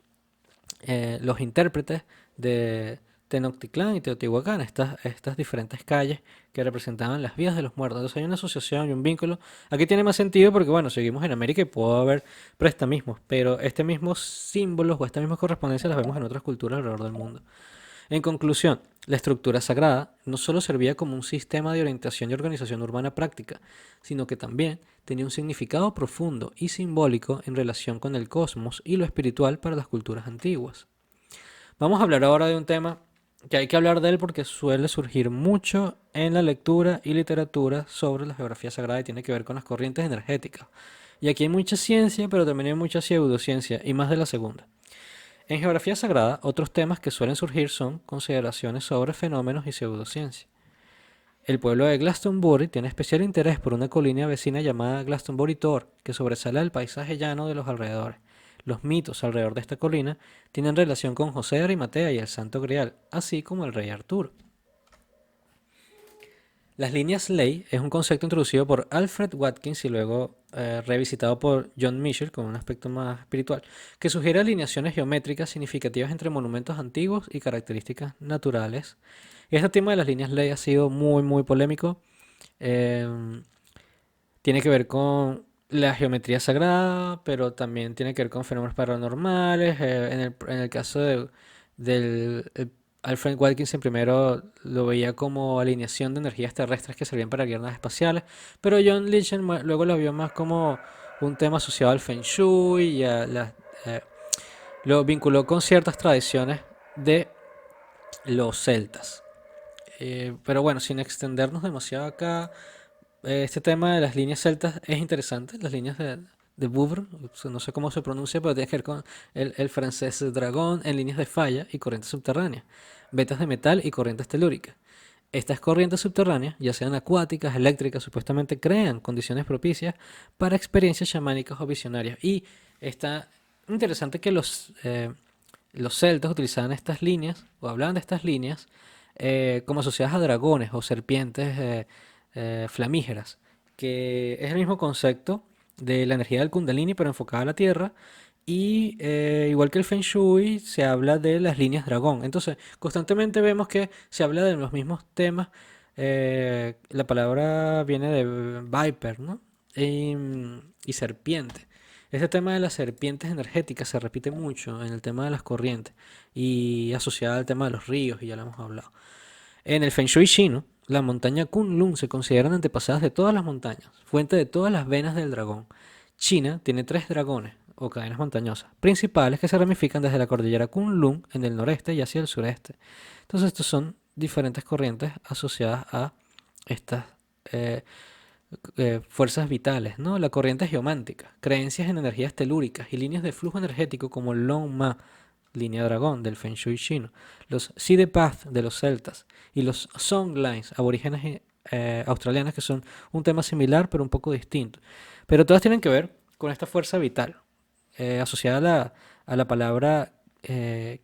intérpretes de Tenochtitlán y Teotihuacán, estas diferentes calles que representaban las vías de los muertos. Entonces hay una asociación y un vínculo. Aquí tiene más sentido porque, bueno, seguimos en América y puede haber prestamismos, pero este mismo símbolos o esta misma correspondencia las vemos en otras culturas alrededor del mundo. En conclusión, la estructura sagrada no solo servía como un sistema de orientación y organización urbana práctica, sino que también tenía un significado profundo y simbólico en relación con el cosmos y lo espiritual para las culturas antiguas. Vamos a hablar ahora de un tema que hay que hablar de él porque suele surgir mucho en la lectura y literatura sobre la geografía sagrada y tiene que ver con las corrientes energéticas. Y aquí hay mucha ciencia, pero también hay mucha pseudociencia, y más de la segunda. En geografía sagrada, otros temas que suelen surgir son consideraciones sobre fenómenos y pseudociencia. El pueblo de Glastonbury tiene especial interés por una colina vecina llamada Glastonbury Tor, que sobresale del paisaje llano de los alrededores. Los mitos alrededor de esta colina tienen relación con José de Arimatea y el Santo Grial, así como el rey Arturo. Las líneas ley es un concepto introducido por Alfred Watkins y luego revisitado por John Michell con un aspecto más espiritual, que sugiere alineaciones geométricas significativas entre monumentos antiguos y características naturales. Y este tema de las líneas ley ha sido muy polémico. Em, Tiene que ver con la geometría sagrada, pero también tiene que ver con fenómenos paranormales. En el caso del Alfred Watkins primero lo veía como alineación de energías terrestres que servían para guiar naves espaciales, pero John Lichten luego lo vio más como un tema asociado al Feng Shui y eh, lo vinculó con ciertas tradiciones de los celtas. Pero bueno, sin extendernos demasiado acá, este tema de las líneas celtas es interesante, las líneas de Bouvre, no sé cómo se pronuncia, pero tiene que ver con el francés dragón en líneas de falla y corrientes subterráneas, vetas de metal y corrientes telúricas. Estas corrientes subterráneas, ya sean acuáticas, eléctricas, supuestamente crean condiciones propicias para experiencias chamánicas o visionarias. Y está interesante que los celtas utilizaban estas líneas, o hablaban de estas líneas, como asociadas a dragones o serpientes flamígeras, que es el mismo concepto de la energía del Kundalini, pero enfocada a la Tierra. Y igual que el Feng Shui, se habla de las líneas dragón. Entonces, constantemente vemos que se habla de los mismos temas. La palabra viene de Viper, ¿no? Y serpiente. Este tema de las serpientes energéticas se repite mucho en el tema de las corrientes y asociada al tema de los ríos, y ya lo hemos hablado. En el Feng Shui chino, la montaña Kunlun se consideran antepasadas de todas las montañas, fuente de todas las venas del dragón. China tiene tres dragones, o cadenas montañosas, principales que se ramifican desde la cordillera Kunlun en el noreste y hacia el sureste. Entonces, estos son diferentes corrientes asociadas a estas eh, fuerzas vitales, ¿no? La corriente geomántica, creencias en energías telúricas y líneas de flujo energético como el Long Ma, línea dragón del Feng Shui chino, los Sea Path de los celtas y los Song Lines aborígenes australianas, que son un tema similar pero un poco distinto. Pero todas tienen que ver con esta fuerza vital, asociada a la palabra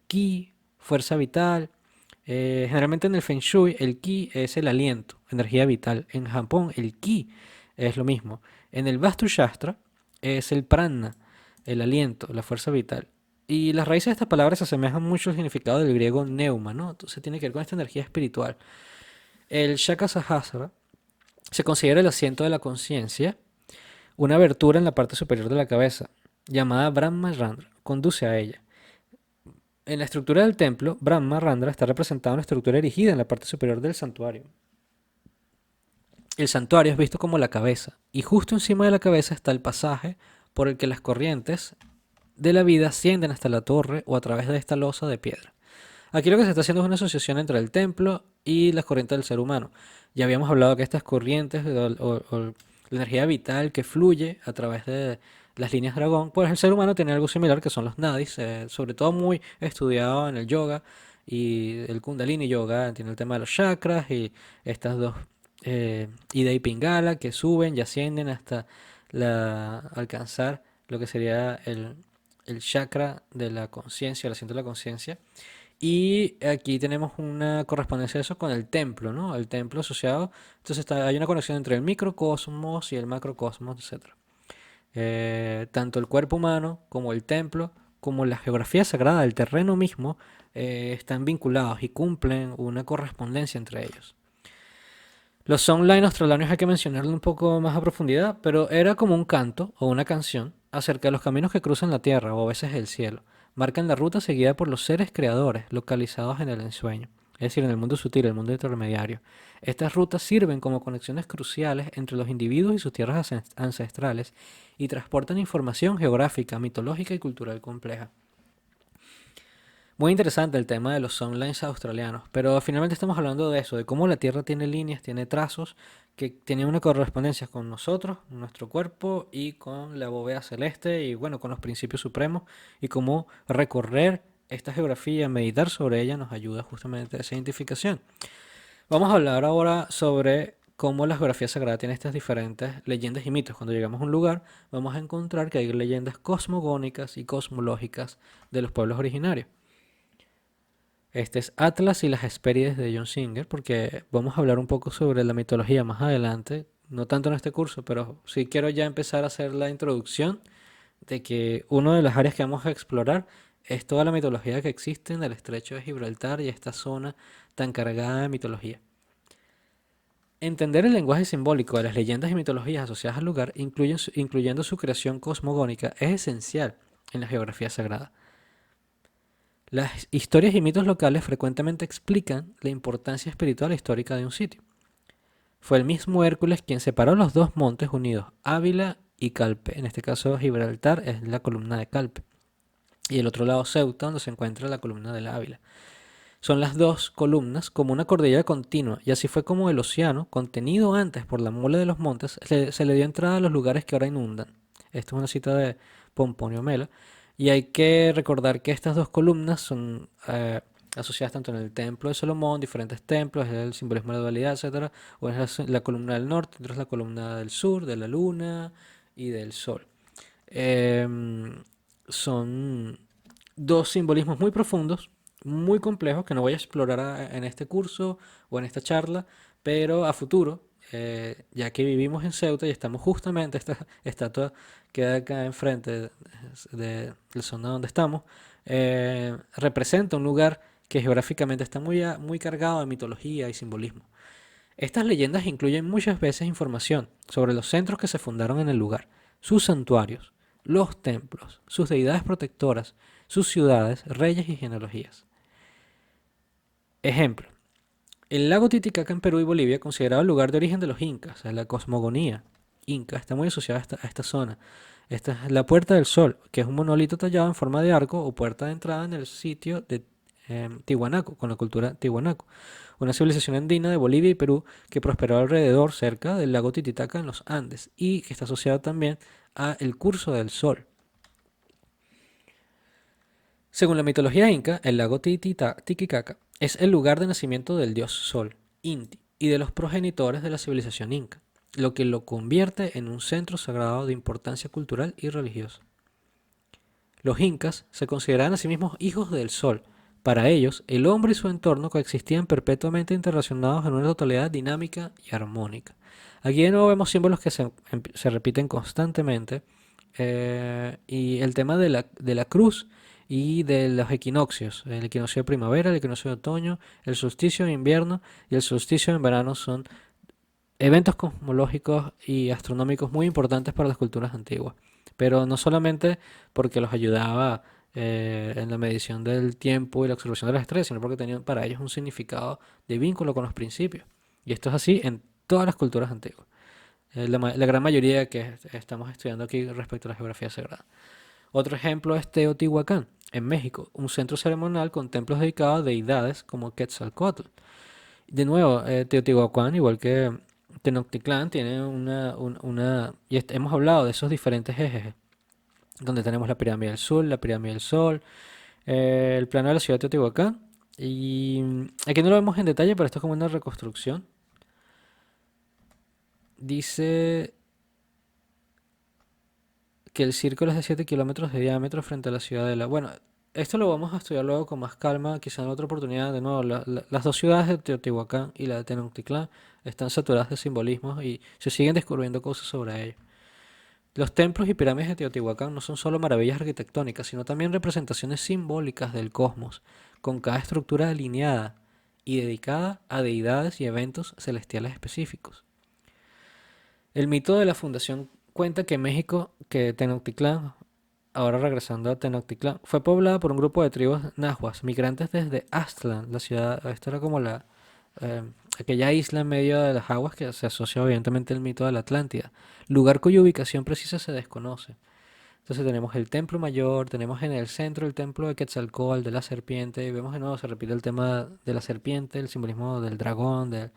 ki, fuerza vital. Generalmente en el Feng Shui el ki es el aliento, energía vital. En Japón el ki es lo mismo. En el Vastu Shastra es el prana, el aliento, la fuerza vital. Y las raíces de estas palabras se asemejan mucho al significado del griego neuma, ¿no? Entonces tiene que ver con esta energía espiritual. El Shaka Sahasrara se considera el asiento de la conciencia, una abertura en la parte superior de la cabeza, llamada Brahma Randra, conduce a ella. En la estructura del templo, Brahma Randra está representado en una estructura erigida en la parte superior del santuario. El santuario es visto como la cabeza, y justo encima de la cabeza está el pasaje por el que las corrientes de la vida ascienden hasta la torre o a través de esta losa de piedra. Aquí lo que se está haciendo es una asociación entre el templo y las corrientes del ser humano. Ya habíamos hablado que estas corrientes o la energía vital que fluye a través de las líneas dragón, pues el ser humano tiene algo similar que son los nadis, sobre todo muy estudiado en el yoga y el kundalini yoga, tiene el tema de los chakras y estas dos Ida y Pingala que suben y ascienden hasta alcanzar lo que sería el chakra de la conciencia, el asiento de la conciencia. Y aquí tenemos una correspondencia de eso con el templo, ¿no? El templo asociado. Entonces hay una conexión entre el microcosmos y el macrocosmos, etcétera. Tanto el cuerpo humano como el templo, como la geografía sagrada del terreno mismo, están vinculados y cumplen una correspondencia entre ellos. Los songline australianos hay que mencionarlo un poco más a profundidad, pero era como un canto o una canción acerca de los caminos que cruzan la tierra o a veces el cielo. Marcan la ruta seguida por los seres creadores localizados en el ensueño, es decir, en el mundo sutil, el mundo intermediario. Estas rutas sirven como conexiones cruciales entre los individuos y sus tierras ancestrales y transportan información geográfica, mitológica y cultural compleja. Muy interesante el tema de los songlines australianos, pero finalmente estamos hablando de eso, de cómo la Tierra tiene líneas, tiene trazos que tienen una correspondencia con nosotros, nuestro cuerpo y con la bóveda celeste y bueno, con los principios supremos y cómo recorrer esta geografía, meditar sobre ella nos ayuda justamente a esa identificación. Vamos a hablar ahora sobre cómo la geografía sagrada tiene estas diferentes leyendas y mitos. Cuando llegamos a un lugar, vamos a encontrar que hay leyendas cosmogónicas y cosmológicas de los pueblos originarios. Este es Atlas y las Hespérides de John Singer, porque vamos a hablar un poco sobre la mitología más adelante, no tanto en este curso, pero sí quiero ya empezar a hacer la introducción de que una de las áreas que vamos a explorar es toda la mitología que existe en el estrecho de Gibraltar y esta zona tan cargada de mitología. Entender el lenguaje simbólico de las leyendas y mitologías asociadas al lugar, incluyendo su creación cosmogónica, es esencial en la geografía sagrada. Las historias y mitos locales frecuentemente explican la importancia espiritual e histórica de un sitio. Fue el mismo Hércules quien separó los dos montes unidos, Ávila y Calpe. En este caso, Gibraltar es la columna de Calpe. Y el otro lado, Ceuta, donde se encuentra la columna del Ávila. Son las dos columnas como una cordillera continua, y así fue como el océano, contenido antes por la mole de los montes, se le dio entrada a los lugares que ahora inundan. Esto es una cita de Pomponio Mela, y hay que recordar que estas dos columnas son asociadas tanto en el templo de Salomón, diferentes templos, es el simbolismo de la dualidad, etcétera. Una es la columna del norte, otra es la columna del sur, de la luna y del sol. Son dos simbolismos muy profundos, muy complejos, que no voy a explorar en este curso o en esta charla, pero a futuro, ya que vivimos en Ceuta y estamos justamente, esta estatua queda acá enfrente de la zona donde estamos, representa un lugar que geográficamente está muy cargado de mitología y simbolismo. Estas leyendas incluyen muchas veces información sobre los centros que se fundaron en el lugar, sus santuarios, los templos, sus deidades protectoras, sus ciudades, reyes y genealogías. Ejemplo, el lago Titicaca en Perú y Bolivia, considerado el lugar de origen de los incas, la cosmogonía inca, está muy asociada a esta zona. Esta es la Puerta del Sol, que es un monolito tallado en forma de arco o puerta de entrada en el sitio de Tiwanaku, con la cultura Tiwanaku, una civilización andina de Bolivia y Perú que prosperó alrededor cerca del lago Titicaca en los Andes y que está asociado también a el curso del Sol. Según la mitología inca, el lago Titicaca es el lugar de nacimiento del dios Sol, Inti, y de los progenitores de la civilización inca, lo que lo convierte en un centro sagrado de importancia cultural y religiosa. Los incas se consideraban a sí mismos hijos del Sol. Para ellos, el hombre y su entorno coexistían perpetuamente interrelacionados en una totalidad dinámica y armónica. Aquí de nuevo vemos símbolos que se repiten constantemente, y el tema de la cruz y de los equinoccios, el equinoccio de primavera, el equinoccio de otoño, el solsticio de invierno y el solsticio de verano son eventos cosmológicos y astronómicos muy importantes para las culturas antiguas, pero no solamente porque los ayudaba en la medición del tiempo y la observación de las estrellas, sino porque tenían para ellos un significado de vínculo con los principios. Y esto es así en todas las culturas antiguas. La gran mayoría que estamos estudiando aquí respecto a la geografía sagrada. Otro ejemplo es Teotihuacán, en México, un centro ceremonial con templos dedicados a deidades como Quetzalcóatl. De nuevo, Teotihuacán, igual que Tenochtitlán, tiene hemos hablado de esos diferentes ejes, donde tenemos la pirámide del Sur, la pirámide del Sol, el plano de la ciudad de Teotihuacán. Y aquí no lo vemos en detalle, pero esto es como una reconstrucción. Dice que el círculo es de 7 kilómetros de diámetro frente a la ciudadela. Bueno, esto lo vamos a estudiar luego con más calma, quizá en otra oportunidad. De nuevo, las dos ciudades de Teotihuacán y la de Tenochtitlán están saturadas de simbolismos y se siguen descubriendo cosas sobre ellos. Los templos y pirámides de Teotihuacán no son solo maravillas arquitectónicas, sino también representaciones simbólicas del cosmos, con cada estructura alineada y dedicada a deidades y eventos celestiales específicos. El mito de la fundación cuenta que México, que Tenochtitlán, ahora regresando a Tenochtitlán, fue poblada por un grupo de tribus nahuas, migrantes desde Aztlán, la ciudad, esta era como eh, aquella isla en medio de las aguas que se asocia evidentemente al mito de la Atlántida, lugar cuya ubicación precisa se desconoce. Entonces tenemos el templo mayor, tenemos en el centro el templo de Quetzalcóatl, de la serpiente, y vemos de nuevo, se repite el tema de la serpiente, el simbolismo del dragón, del-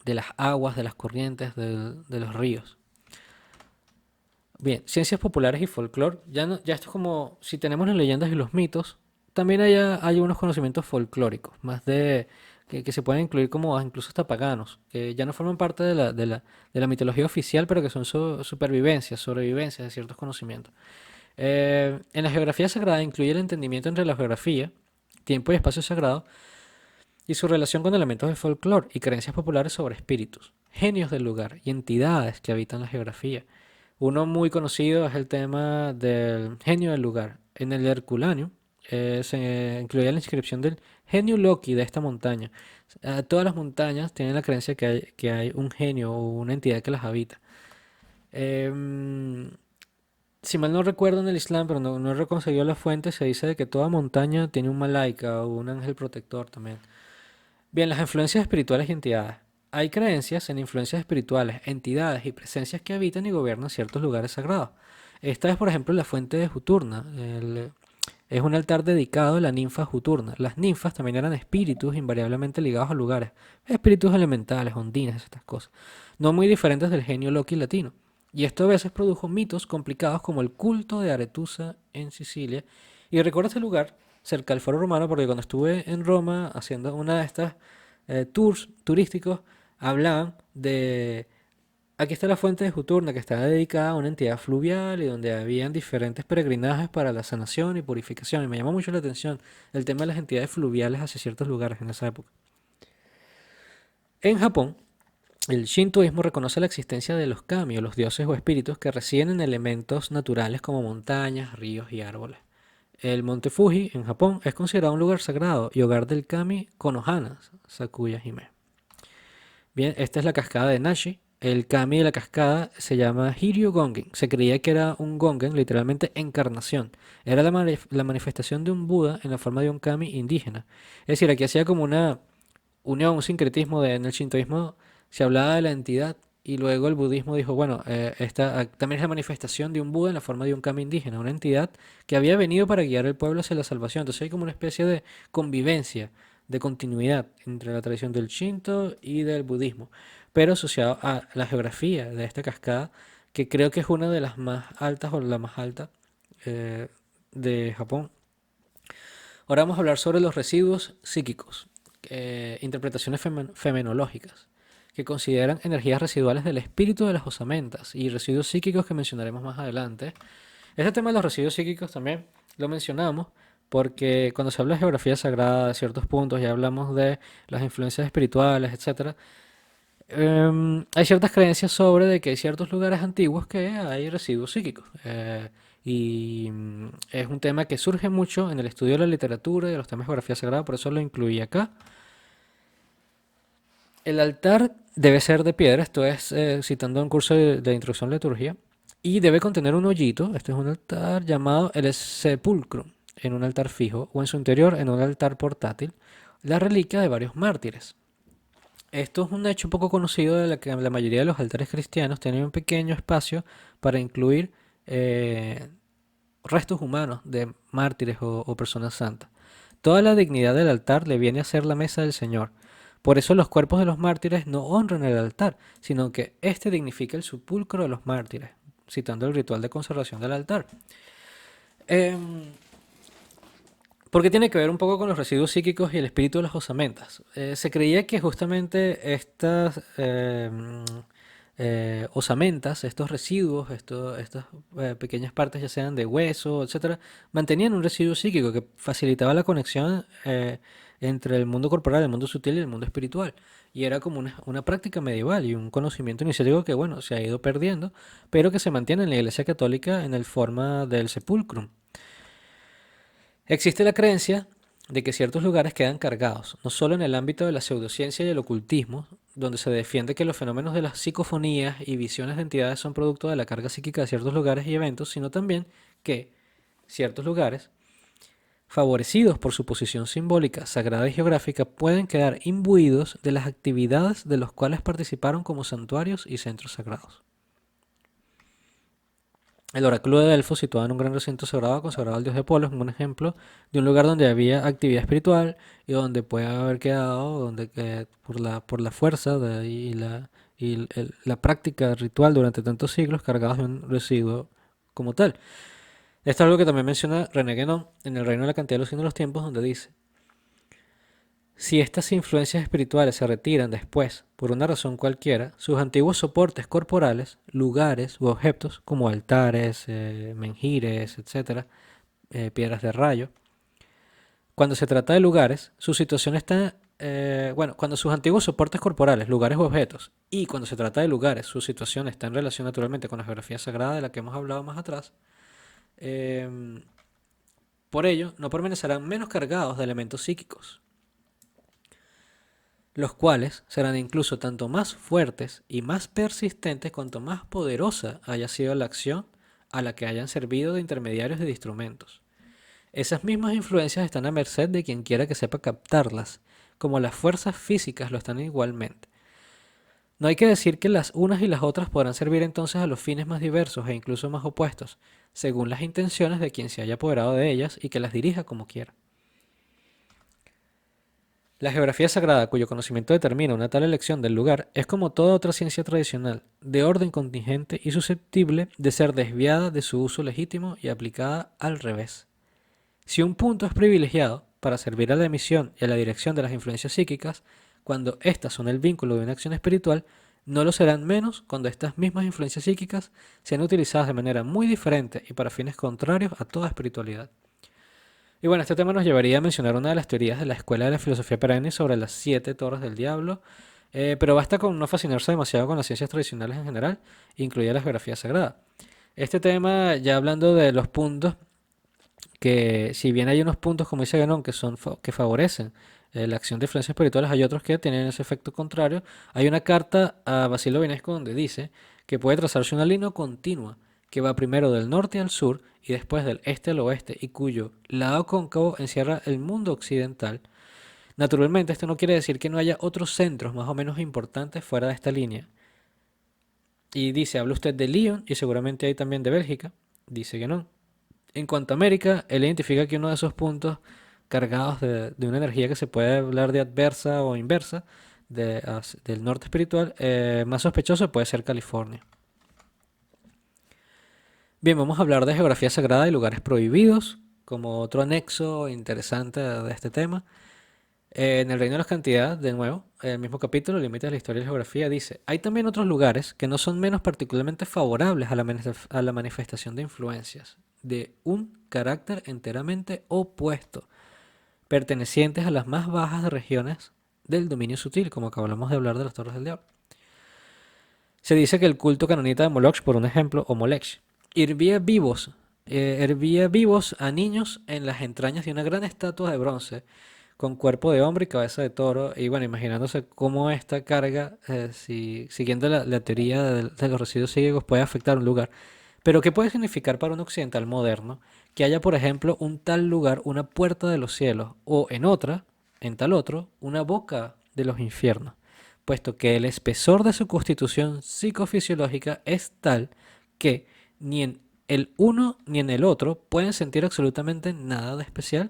de las aguas, de las corrientes, de los ríos. Bien, ciencias populares y folclore. Ya, ya esto es como, si tenemos las leyendas y los mitos, también hay unos conocimientos folclóricos, más que se pueden incluir como incluso hasta paganos, que ya no forman parte de la mitología oficial, pero que son supervivencias, sobrevivencias de ciertos conocimientos. En la geografía sagrada incluye el entendimiento entre la geografía, tiempo y espacio sagrado, y su relación con elementos de folclore y creencias populares sobre espíritus, genios del lugar y entidades que habitan la geografía. Uno muy conocido es el tema del genio del lugar. En el Herculano se incluía la inscripción del genio Loki de esta montaña. Todas las montañas tienen la creencia que hay un genio o una entidad que las habita. Em, si mal no recuerdo en el Islam, pero no he reconocido la fuente, se dice de que toda montaña tiene un malaika o un ángel protector también. Bien, las influencias espirituales y entidades. Hay creencias en influencias espirituales, entidades y presencias que habitan y gobiernan ciertos lugares sagrados. Esta es, por ejemplo, la fuente de Juturna. Es un altar dedicado a la ninfa Juturna. Las ninfas también eran espíritus invariablemente ligados a lugares. Espíritus elementales, ondinas, estas cosas. No muy diferentes del genio Loki latino. Y esto a veces produjo mitos complicados como el culto de Aretusa en Sicilia. Y recuerdo este lugar cerca del Foro Romano porque cuando estuve en Roma haciendo una de estas tours turísticos, hablaban de... Aquí está la fuente de Juturna, que está dedicada a una entidad fluvial y donde habían diferentes peregrinajes para la sanación y purificación. Y me llamó mucho la atención el tema de las entidades fluviales hacia ciertos lugares en esa época. En Japón, el shintoísmo reconoce la existencia de los kami, o los dioses o espíritus que residen en elementos naturales como montañas, ríos y árboles. El monte Fuji, en Japón, es considerado un lugar sagrado y hogar del kami Konohana, Sakuya Hime. Bien, esta es la cascada de Nashi. El kami de la cascada se llama Hiryu Gongen. Se creía que era un Gongen, literalmente encarnación. Era la manifestación de un Buda en la forma de un kami indígena. Es decir, aquí hacía como una unión, un sincretismo en el shintoísmo se hablaba de la entidad y luego el budismo dijo, bueno, esta también es la manifestación de un Buda en la forma de un kami indígena, una entidad que había venido para guiar al pueblo hacia la salvación. Entonces hay como una especie de convivencia, de continuidad entre la tradición del Shinto y del budismo, pero asociado a la geografía de esta cascada, que creo que es una de las más altas o la más alta eh, de Japón. Ahora vamos a hablar sobre los residuos psíquicos, interpretaciones femenológicas, que consideran energías residuales del espíritu de las osamentas y residuos psíquicos que mencionaremos más adelante. Este tema de los residuos psíquicos también lo mencionamos porque cuando se habla de geografía sagrada, de ciertos puntos, ya hablamos de las influencias espirituales, etcétera. Hay ciertas creencias sobre de que hay ciertos lugares antiguos que hay residuos psíquicos. Es un tema que surge mucho en el estudio de la literatura y de los temas de geografía sagrada, por eso lo incluí acá. El altar debe ser de piedra, esto es citando un curso de introducción a la liturgia, y debe contener un hoyito, este es un altar llamado el sepulcrum, en un altar fijo, o en su interior en un altar portátil, la reliquia de varios mártires. Esto es un hecho poco conocido de la que la mayoría de los altares cristianos tienen un pequeño espacio para incluir eh, restos humanos de mártires o personas santas. Toda la dignidad del altar le viene a ser la mesa del Señor. Por eso los cuerpos de los mártires no honran el altar, sino que éste dignifica el sepulcro de los mártires, citando el ritual de conservación del altar. Em, Porque tiene que ver un poco con los residuos psíquicos y el espíritu de las osamentas. Se creía que justamente estas osamentas, estos residuos, estas pequeñas partes, ya sean de hueso, etcétera, mantenían un residuo psíquico que facilitaba la conexión entre el mundo corporal, el mundo sutil y el mundo espiritual. Y era como una práctica medieval y un conocimiento iniciático que, bueno, se ha ido perdiendo, pero que se mantiene en la Iglesia Católica en el forma del sepulcrum. Existe la creencia de que ciertos lugares quedan cargados, no solo en el ámbito de la pseudociencia y el ocultismo, donde se defiende que los fenómenos de las psicofonías y visiones de entidades son producto de la carga psíquica de ciertos lugares y eventos, sino también que ciertos lugares, favorecidos por su posición simbólica, sagrada y geográfica, pueden quedar imbuidos de las actividades de los cuales participaron como santuarios y centros sagrados. El oráculo de Delfos, situado en un gran recinto sagrado consagrado al dios de Apolo, es un buen ejemplo de un lugar donde había actividad espiritual y donde puede haber quedado, donde por la fuerza y la práctica ritual durante tantos siglos cargados de un residuo como tal. Esto es algo que también menciona René Guénon en El reino de la cantidad de los signos de los tiempos, donde dice: si estas influencias espirituales se retiran después, por una razón cualquiera, sus antiguos soportes corporales, lugares u objetos, como altares, menhires, etcétera, piedras de rayo, cuando se trata de lugares, su situación está, bueno, cuando sus antiguos soportes corporales, lugares u objetos, y cuando se trata de lugares, su situación está en relación naturalmente con la geografía sagrada de la que hemos hablado más atrás, eh, por ello, no permanecerán menos cargados de elementos psíquicos, los cuales serán incluso tanto más fuertes y más persistentes cuanto más poderosa haya sido la acción a la que hayan servido de intermediarios y de instrumentos. Esas mismas influencias están a merced de quien quiera que sepa captarlas, como las fuerzas físicas lo están igualmente. No hay que decir que las unas y las otras podrán servir entonces a los fines más diversos e incluso más opuestos, según las intenciones de quien se haya apoderado de ellas y que las dirija como quiera. La geografía sagrada, cuyo conocimiento determina una tal elección del lugar, es como toda otra ciencia tradicional, de orden contingente y susceptible de ser desviada de su uso legítimo y aplicada al revés. Si un punto es privilegiado para servir a la emisión y a la dirección de las influencias psíquicas, cuando éstas son el vínculo de una acción espiritual, no lo serán menos cuando estas mismas influencias psíquicas sean utilizadas de manera muy diferente y para fines contrarios a toda espiritualidad. Y bueno, este tema nos llevaría a mencionar una de las teorías de la Escuela de la Filosofía Perenne sobre las 7 torres del diablo, pero basta con no fascinarse demasiado con las ciencias tradicionales en general, incluida la geografía sagrada. Este tema, ya hablando de los puntos, que si bien hay unos puntos, como dice Ganón, que que favorecen la acción de influencias espirituales, hay otros que tienen ese efecto contrario. Hay una carta a Basilio Vinesco donde dice que puede trazarse una línea continua que va primero del norte al sur y después del este al oeste y cuyo lado cóncavo encierra el mundo occidental. Naturalmente, esto no quiere decir que no haya otros centros más o menos importantes fuera de esta línea. Y dice, habla usted de Lyon y seguramente hay también de Bélgica. Dice que no. En cuanto a América, él identifica que uno de esos puntos cargados de una energía que se puede hablar de adversa o inversa, del norte espiritual, más sospechoso puede ser California. Bien, vamos a hablar de geografía sagrada y lugares prohibidos, como otro anexo interesante de este tema. En el reino de las cantidades, de nuevo, el mismo capítulo, Límites de la historia y la geografía, dice, hay también otros lugares que no son menos particularmente favorables a la manifestación de influencias, de un carácter enteramente opuesto, pertenecientes a las más bajas regiones del dominio sutil, como acabamos de hablar de las torres del diablo. Se dice que el culto cananita de Moloch, por un ejemplo, o Molech, hervía vivos a niños en las entrañas de una gran estatua de bronce con cuerpo de hombre y cabeza de toro. Y bueno, imaginándose cómo esta carga, siguiendo la teoría de los residuos psíquicos, puede afectar un lugar. Pero ¿qué puede significar para un occidental moderno que haya, por ejemplo, un tal lugar, una puerta de los cielos, o en tal otro, una boca de los infiernos? Puesto que el espesor de su constitución psicofisiológica es tal que ni en el uno ni en el otro pueden sentir absolutamente nada de especial.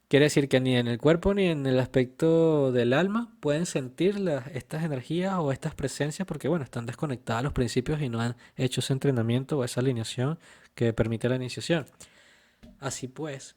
Quiere decir que ni en el cuerpo ni en el aspecto del alma pueden sentir estas energías o estas presencias porque, bueno, están desconectadas a los principios y no han hecho ese entrenamiento o esa alineación que permite la iniciación. Así pues,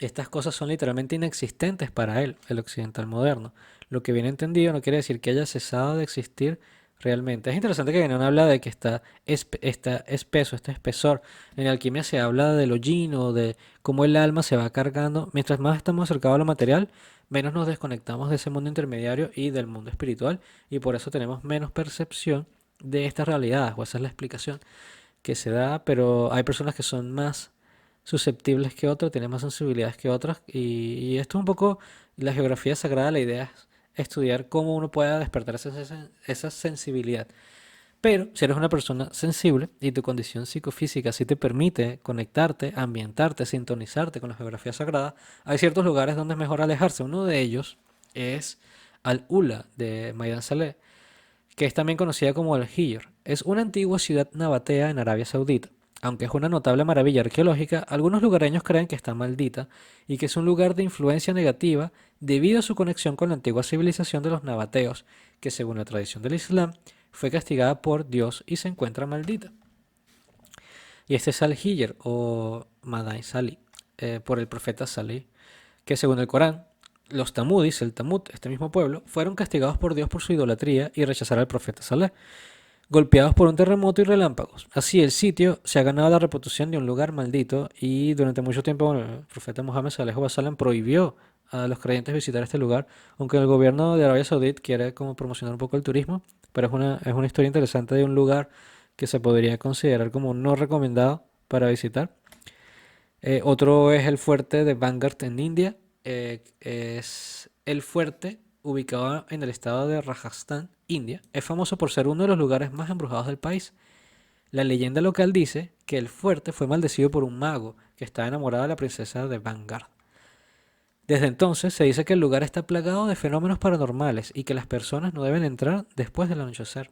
estas cosas son literalmente inexistentes para él, el occidental moderno. Lo que viene entendido no quiere decir que haya cesado de existir realmente. Es interesante que Guénon habla de que está espeso, este espesor. En alquimia se habla del hollín o de cómo el alma se va cargando. Mientras más estamos acercados a lo material, menos nos desconectamos de ese mundo intermediario y del mundo espiritual. Y por eso tenemos menos percepción de estas realidades. O esa es la explicación que se da. Pero hay personas que son más susceptibles que otras, tienen más sensibilidades que otras. Y esto es un poco la geografía sagrada. La idea es estudiar cómo uno pueda despertar esa sensibilidad. Pero si eres una persona sensible y tu condición psicofísica sí te permite conectarte, ambientarte, sintonizarte con la geografía sagrada, hay ciertos lugares donde es mejor alejarse. Uno de ellos es Al-Ula de Maidan Saleh, que es también conocida como Al-Hijr. Es una antigua ciudad nabatea en Arabia Saudita. Aunque es una notable maravilla arqueológica, algunos lugareños creen que está maldita y que es un lugar de influencia negativa debido a su conexión con la antigua civilización de los nabateos, que según la tradición del Islam fue castigada por Dios y se encuentra maldita. Y este es Salhiller o Madai Salih, por el profeta Salih, que según el Corán, los tamudis, el Tamud, este mismo pueblo, fueron castigados por Dios por su idolatría y rechazar al profeta Saleh, golpeados por un terremoto y relámpagos. Así el sitio se ha ganado la reputación de un lugar maldito y durante mucho tiempo bueno, el profeta Muhammad Sallallahu Alaihi Wasallam prohibió a los creyentes visitar este lugar, aunque el gobierno de Arabia Saudita quiere como promocionar un poco el turismo, pero es una historia interesante de un lugar que se podría considerar como no recomendado para visitar. Otro es el fuerte de Vanguard en India. Es el fuerte ubicado en el estado de Rajasthan, India. Es famoso por ser uno de los lugares más embrujados del país. La leyenda local dice que el fuerte fue maldecido por un mago que estaba enamorado de la princesa de Vanguard. Desde entonces se dice que el lugar está plagado de fenómenos paranormales y que las personas no deben entrar después del anochecer.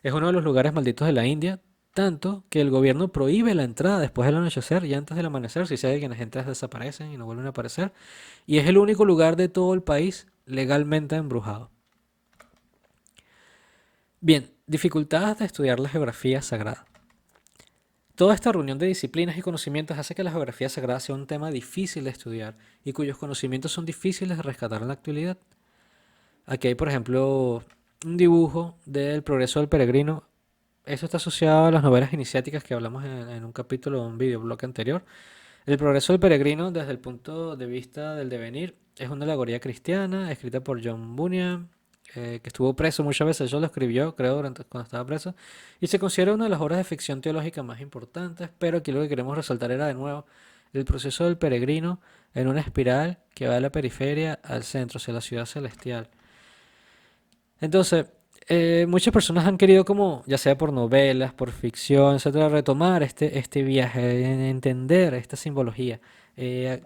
Es uno de los lugares malditos de la India, tanto que el gobierno prohíbe la entrada después del anochecer y antes del amanecer, si se ve que las gentes desaparecen y no vuelven a aparecer, y es el único lugar de todo el país legalmente embrujado. Bien, dificultades de estudiar la geografía sagrada. Toda esta reunión de disciplinas y conocimientos hace que la geografía sagrada sea un tema difícil de estudiar y cuyos conocimientos son difíciles de rescatar en la actualidad. Aquí hay, por ejemplo, un dibujo del progreso del peregrino. Esto está asociado a las novelas iniciáticas que hablamos en un capítulo de un videoblog anterior. El progreso del peregrino, desde el punto de vista del devenir, es una alegoría cristiana escrita por John Bunyan, que estuvo preso muchas veces. Él lo escribió, creo, cuando estaba preso. Y se considera una de las obras de ficción teológica más importantes. Pero aquí lo que queremos resaltar era, de nuevo, el proceso del peregrino en una espiral que va de la periferia al centro, hacia la ciudad celestial. Entonces, muchas personas han querido como, ya sea por novelas, por ficción, etcétera, retomar este viaje, entender esta simbología. Eh,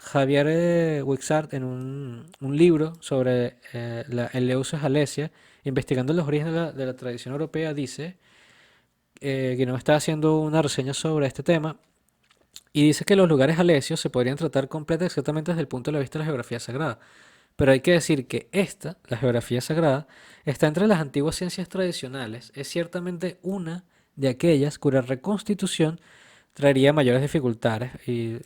Javier Wixart, en un libro sobre el Eleusis Alesia, investigando los orígenes de la tradición europea, dice que no está haciendo una reseña sobre este tema y dice que los lugares alesios se podrían tratar completa exactamente desde el punto de vista de la geografía sagrada. Pero hay que decir que esta, la geografía sagrada, está entre las antiguas ciencias tradicionales. Es ciertamente una de aquellas cuya reconstitución traería mayores dificultades y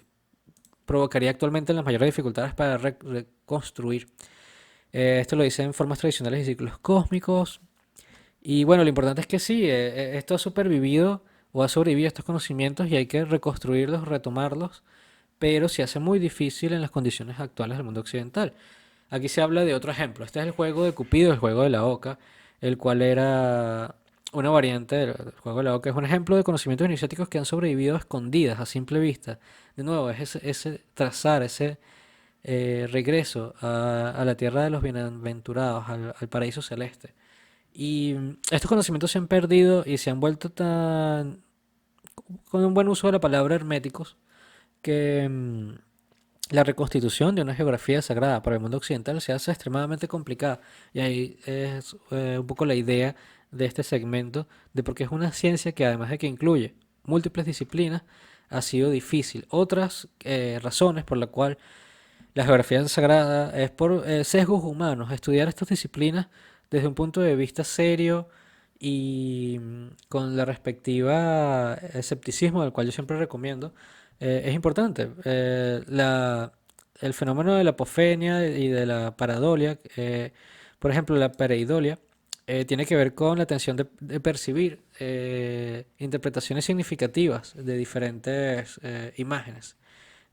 provocaría actualmente las mayores dificultades para reconstruir. Esto lo dicen formas tradicionales y ciclos cósmicos. Y bueno, lo importante es que sí, esto ha supervivido o ha sobrevivido a estos conocimientos y hay que reconstruirlos, retomarlos, pero se hace muy difícil en las condiciones actuales del mundo occidental. Aquí se habla de otro ejemplo. Este es el juego de Cupido, el juego de la oca, el cual era una variante del juego de la oca. Es un ejemplo de conocimientos iniciáticos que han sobrevivido a escondidas, a simple vista. De nuevo, es ese trazar, ese regreso a la tierra de los bienaventurados, al paraíso celeste. Y estos conocimientos se han perdido y se han vuelto tan, con un buen uso de la palabra, herméticos, que la reconstitución de una geografía sagrada para el mundo occidental se hace extremadamente complicada. Y ahí es un poco la idea de este segmento, de porque es una ciencia que además de que incluye múltiples disciplinas, ha sido difícil. Otras razones por la cual la geografía sagrada es por sesgos humanos. Estudiar estas disciplinas desde un punto de vista serio y con la respectiva escepticismo, del cual yo siempre recomiendo, es importante. El fenómeno de la apofenia y de la paradolia, por ejemplo, la pareidolia, tiene que ver con la tensión de percibir interpretaciones significativas de diferentes imágenes.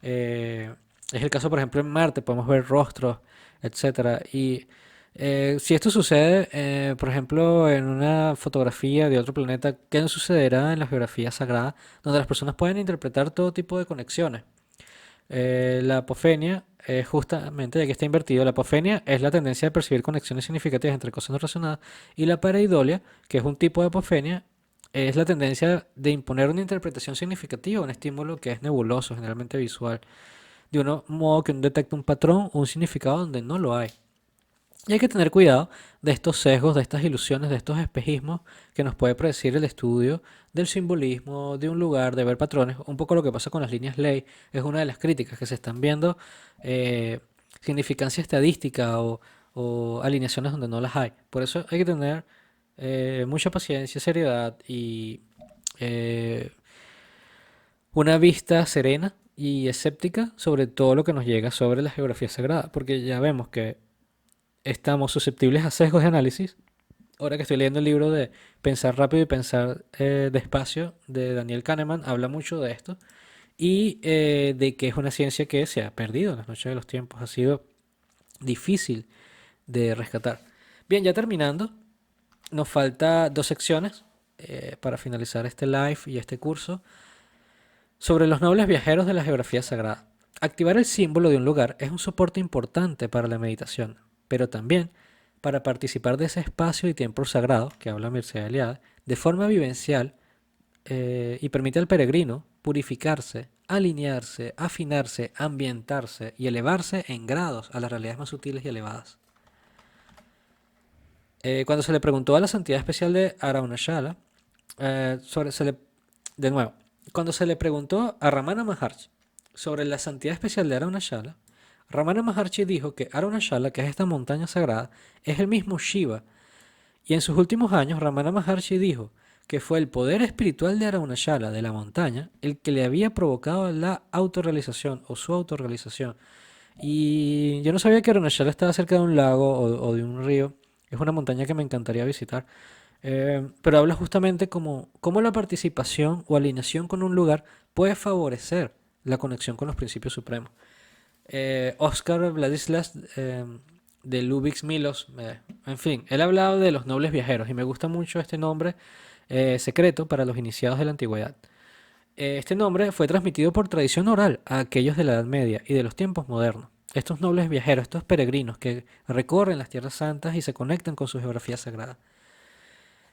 Es el caso, por ejemplo, en Marte, podemos ver rostros, etcétera. Y si esto sucede, por ejemplo, en una fotografía de otro planeta, ¿qué no sucederá en la geografía sagrada, donde las personas pueden interpretar todo tipo de conexiones? La apofenia, justamente, ya que está invertido, la apofenia es la tendencia de percibir conexiones significativas entre cosas no relacionadas, y la pareidolia, que es un tipo de apofenia, es la tendencia de imponer una interpretación significativa a un estímulo que es nebuloso, generalmente visual, de un modo que detecta un patrón o un significado donde no lo hay. Y hay que tener cuidado de estos sesgos, de estas ilusiones, de estos espejismos que nos puede predecir el estudio del simbolismo de un lugar, de ver patrones. Un poco lo que pasa con las líneas ley es una de las críticas que se están viendo, eh, significancia estadística o alineaciones donde no las hay. Por eso hay que tener mucha paciencia, seriedad y eh, una vista serena y escéptica sobre todo lo que nos llega sobre la geografía sagrada, porque ya vemos que estamos susceptibles a sesgos de análisis. Ahora que estoy leyendo el libro de Pensar rápido y pensar despacio de Daniel Kahneman, habla mucho de esto y de que es una ciencia que se ha perdido en las noches de los tiempos, ha sido difícil de rescatar. Bien, ya terminando, nos falta dos secciones para finalizar este live y este curso sobre los nobles viajeros de la geografía sagrada. Activar el símbolo de un lugar es un soporte importante para la meditación, pero también para participar de ese espacio y tiempo sagrado que habla Mircea Eliade de forma vivencial y permite al peregrino purificarse, alinearse, afinarse, ambientarse y elevarse en grados a las realidades más sutiles y elevadas. Cuando se le preguntó a la santidad especial de Arunachala, sobre, de nuevo, cuando se le preguntó a Ramana Maharshi sobre la santidad especial de Arunachala, Ramana Maharshi dijo que Arunachala, que es esta montaña sagrada, es el mismo Shiva. Y en sus últimos años, Ramana Maharshi dijo que fue el poder espiritual de Arunachala, de la montaña, el que le había provocado la autorrealización o su autorrealización. Y yo no sabía que Arunachala estaba cerca de un lago o de un río. Es una montaña que me encantaría visitar. Pero habla justamente como cómo la participación o alineación con un lugar puede favorecer la conexión con los principios supremos. Oscar Vladislas de Lubix Milos, en fin, él ha hablado de los nobles viajeros y me gusta mucho este nombre secreto para los iniciados de la antigüedad. Este nombre fue transmitido por tradición oral a aquellos de la Edad Media y de los tiempos modernos. Estos nobles viajeros, estos peregrinos que recorren las tierras santas y se conectan con su geografía sagrada.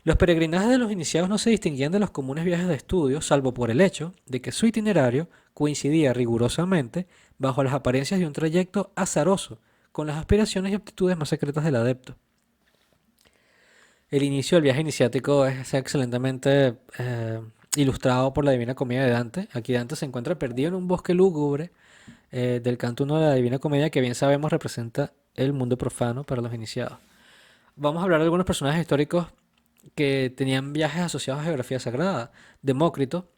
Los peregrinajes de los iniciados no se distinguían de los comunes viajes de estudio, salvo por el hecho de que su itinerario coincidía rigurosamente bajo las apariencias de un trayecto azaroso con las aspiraciones y aptitudes más secretas del adepto. El inicio del viaje iniciático es excelentemente ilustrado por la Divina Comedia de Dante. Aquí Dante se encuentra perdido en un bosque lúgubre del canto 1 de la Divina Comedia, que bien sabemos representa el mundo profano para los iniciados. Vamos a hablar de algunos personajes históricos que tenían viajes asociados a geografía sagrada. Demócrito,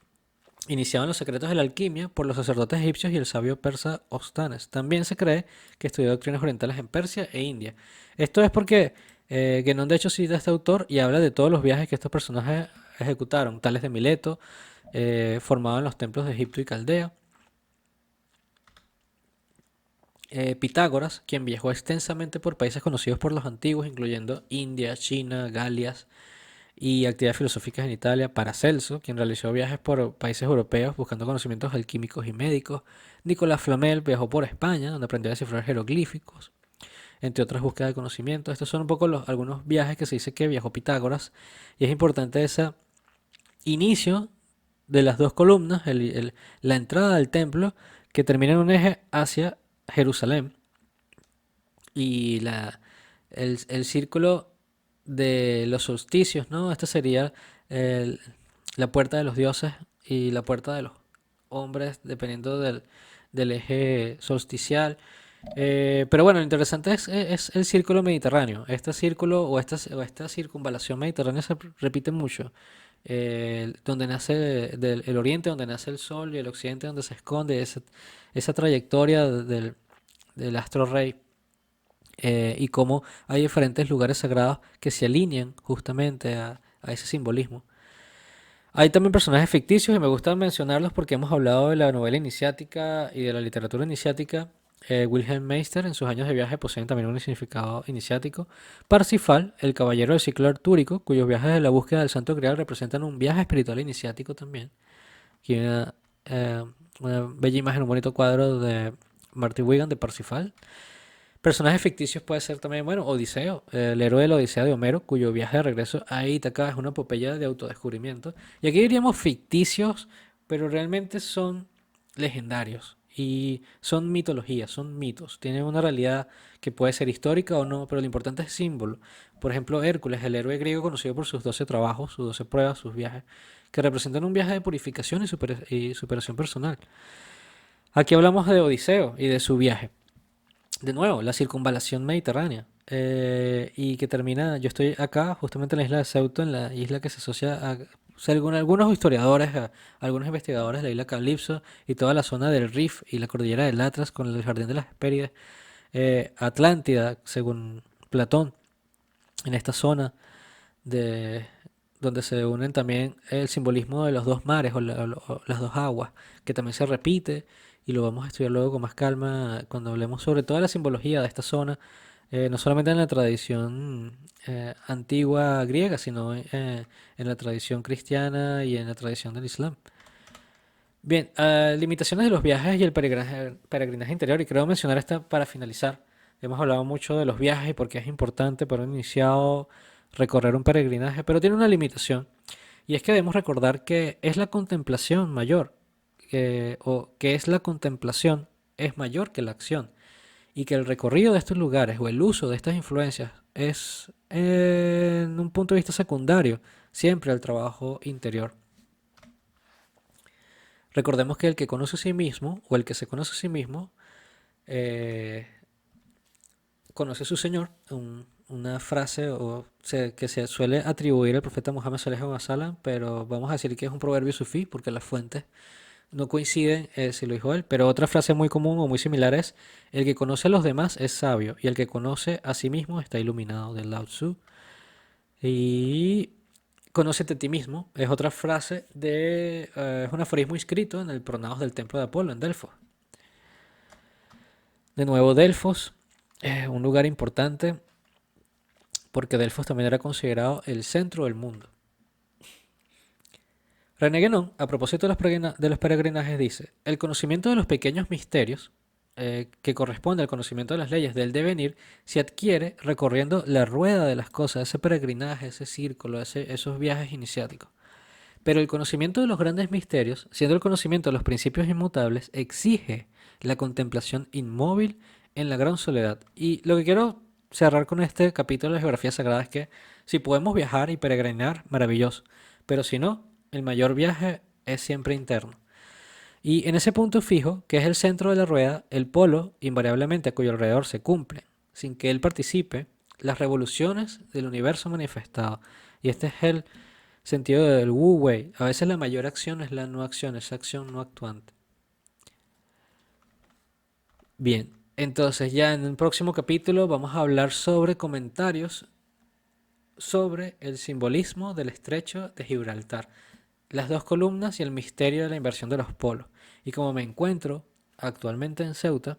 iniciado en los secretos de la alquimia por los sacerdotes egipcios y el sabio persa Ostanes. También se cree que estudió doctrinas orientales en Persia e India. Esto es porque Guénon de hecho cita a este autor y habla de todos los viajes que estos personajes ejecutaron, tales de Mileto, formado en los templos de Egipto y Caldea. Pitágoras, quien viajó extensamente por países conocidos por los antiguos, incluyendo India, China, Galias, y actividades filosóficas en Italia. Paracelso, quien realizó viajes por países europeos buscando conocimientos alquímicos y médicos. Nicolás Flamel viajó por España, donde aprendió a descifrar jeroglíficos, entre otras búsquedas de conocimiento. Estos son un poco algunos viajes que se dice que viajó Pitágoras, y es importante ese inicio de las dos columnas, la entrada del templo, que termina en un eje hacia Jerusalén, y el círculo de los solsticios, ¿no? Esta sería el- la puerta de los dioses y la puerta de los hombres, dependiendo del eje solsticial. Pero bueno, lo interesante es el círculo mediterráneo. Este círculo o esta circunvalación mediterránea se repite mucho. Donde nace el oriente, donde nace el sol, y el occidente, donde se esconde esa trayectoria del astro rey, y cómo hay diferentes lugares sagrados que se alinean justamente a ese simbolismo. Hay también personajes ficticios y me gusta mencionarlos porque hemos hablado de la novela iniciática y de la literatura iniciática. Wilhelm Meister en sus años de viaje poseen también un significado iniciático. Parsifal, el caballero del ciclo artúrico, cuyos viajes de la búsqueda del santo grial representan un viaje espiritual iniciático también. Aquí hay una bella imagen, un bonito cuadro de Marty Wigan de Parsifal. Personajes ficticios puede ser también, bueno, Odiseo, el héroe de la Odisea de Homero, cuyo viaje de regreso a Ítaca es una epopeya de autodescubrimiento. Y aquí diríamos ficticios, pero realmente son legendarios Y son mitologías, son mitos. Tienen una realidad que puede ser histórica o no, pero lo importante es símbolo. Por ejemplo, Hércules, el héroe griego conocido por sus 12 trabajos, sus 12 pruebas, sus viajes, que representan un viaje de purificación y superación personal. Aquí hablamos de Odiseo y de su viaje. De nuevo, la circunvalación mediterránea. Y que termina, yo estoy acá, justamente en la isla de Ceuta, en la isla que se asocia a, según algunos historiadores, algunos investigadores, la isla Calipso y toda la zona del Rif y la cordillera del Atlas con el jardín de las Hespérides, Atlántida, según Platón, en esta zona de donde se unen también el simbolismo de los dos mares o las dos aguas, que también se repite y lo vamos a estudiar luego con más calma cuando hablemos sobre toda la simbología de esta zona, no solamente en la tradición antigua griega, sino en la tradición cristiana y en la tradición del Islam. Bien, limitaciones de los viajes y el peregrinaje interior, y creo mencionar esta para finalizar. Hemos hablado mucho de los viajes y por qué es importante para un iniciado recorrer un peregrinaje, pero tiene una limitación, y es que debemos recordar que es la contemplación mayor, o que es la contemplación es mayor que la acción, y que el recorrido de estos lugares o el uso de estas influencias es, en un punto de vista secundario, siempre al trabajo interior. Recordemos que el que conoce a sí mismo, o el que se conoce a sí mismo, eh, conoce a su Señor, una frase que se suele atribuir al profeta Muhammad sallallahu alaihi wasallam, pero vamos a decir que es un proverbio sufí porque las fuentes no coinciden si lo dijo él, pero otra frase muy común o muy similar es: el que conoce a los demás es sabio y el que conoce a sí mismo está iluminado, del Lao Tzu. Y conócete a ti mismo es otra frase es un aforismo inscrito en el Pronaos del templo de Apolo en Delfos. De nuevo, Delfos es un lugar importante porque Delfos también era considerado el centro del mundo. René Guénon, a propósito de los peregrinajes, dice: el conocimiento de los pequeños misterios, que corresponde al conocimiento de las leyes del devenir, se adquiere recorriendo la rueda de las cosas, ese peregrinaje, ese círculo, esos viajes iniciáticos. Pero el conocimiento de los grandes misterios, siendo el conocimiento de los principios inmutables, exige la contemplación inmóvil en la gran soledad. Y lo que quiero cerrar con este capítulo de geografía sagrada es que si podemos viajar y peregrinar, maravilloso. Pero si no, el mayor viaje es siempre interno. Y en ese punto fijo, que es el centro de la rueda, el polo, invariablemente a cuyo alrededor se cumplen, sin que él participe, las revoluciones del universo manifestado. Y este es el sentido del Wu Wei. A veces la mayor acción es la no acción, esa acción no actuante. Bien, entonces ya en el próximo capítulo vamos a hablar sobre comentarios sobre el simbolismo del estrecho de Gibraltar, las dos columnas y el misterio de la inversión de los polos. Y como me encuentro actualmente en Ceuta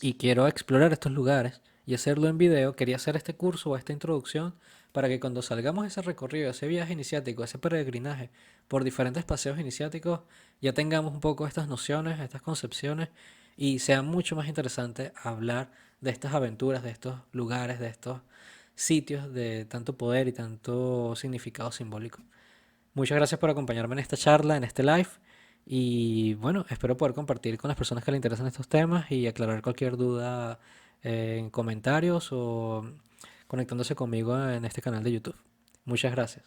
y quiero explorar estos lugares y hacerlo en video, quería hacer este curso o esta introducción para que cuando salgamos ese recorrido, ese viaje iniciático, ese peregrinaje por diferentes paseos iniciáticos, ya tengamos un poco estas nociones, estas concepciones, y sea mucho más interesante hablar de estas aventuras, de estos lugares, de estos sitios de tanto poder y tanto significado simbólico. Muchas gracias por acompañarme en esta charla, en este live. Y bueno, espero poder compartir con las personas que le interesan estos temas y aclarar cualquier duda en comentarios o conectándose conmigo en este canal de YouTube. Muchas gracias.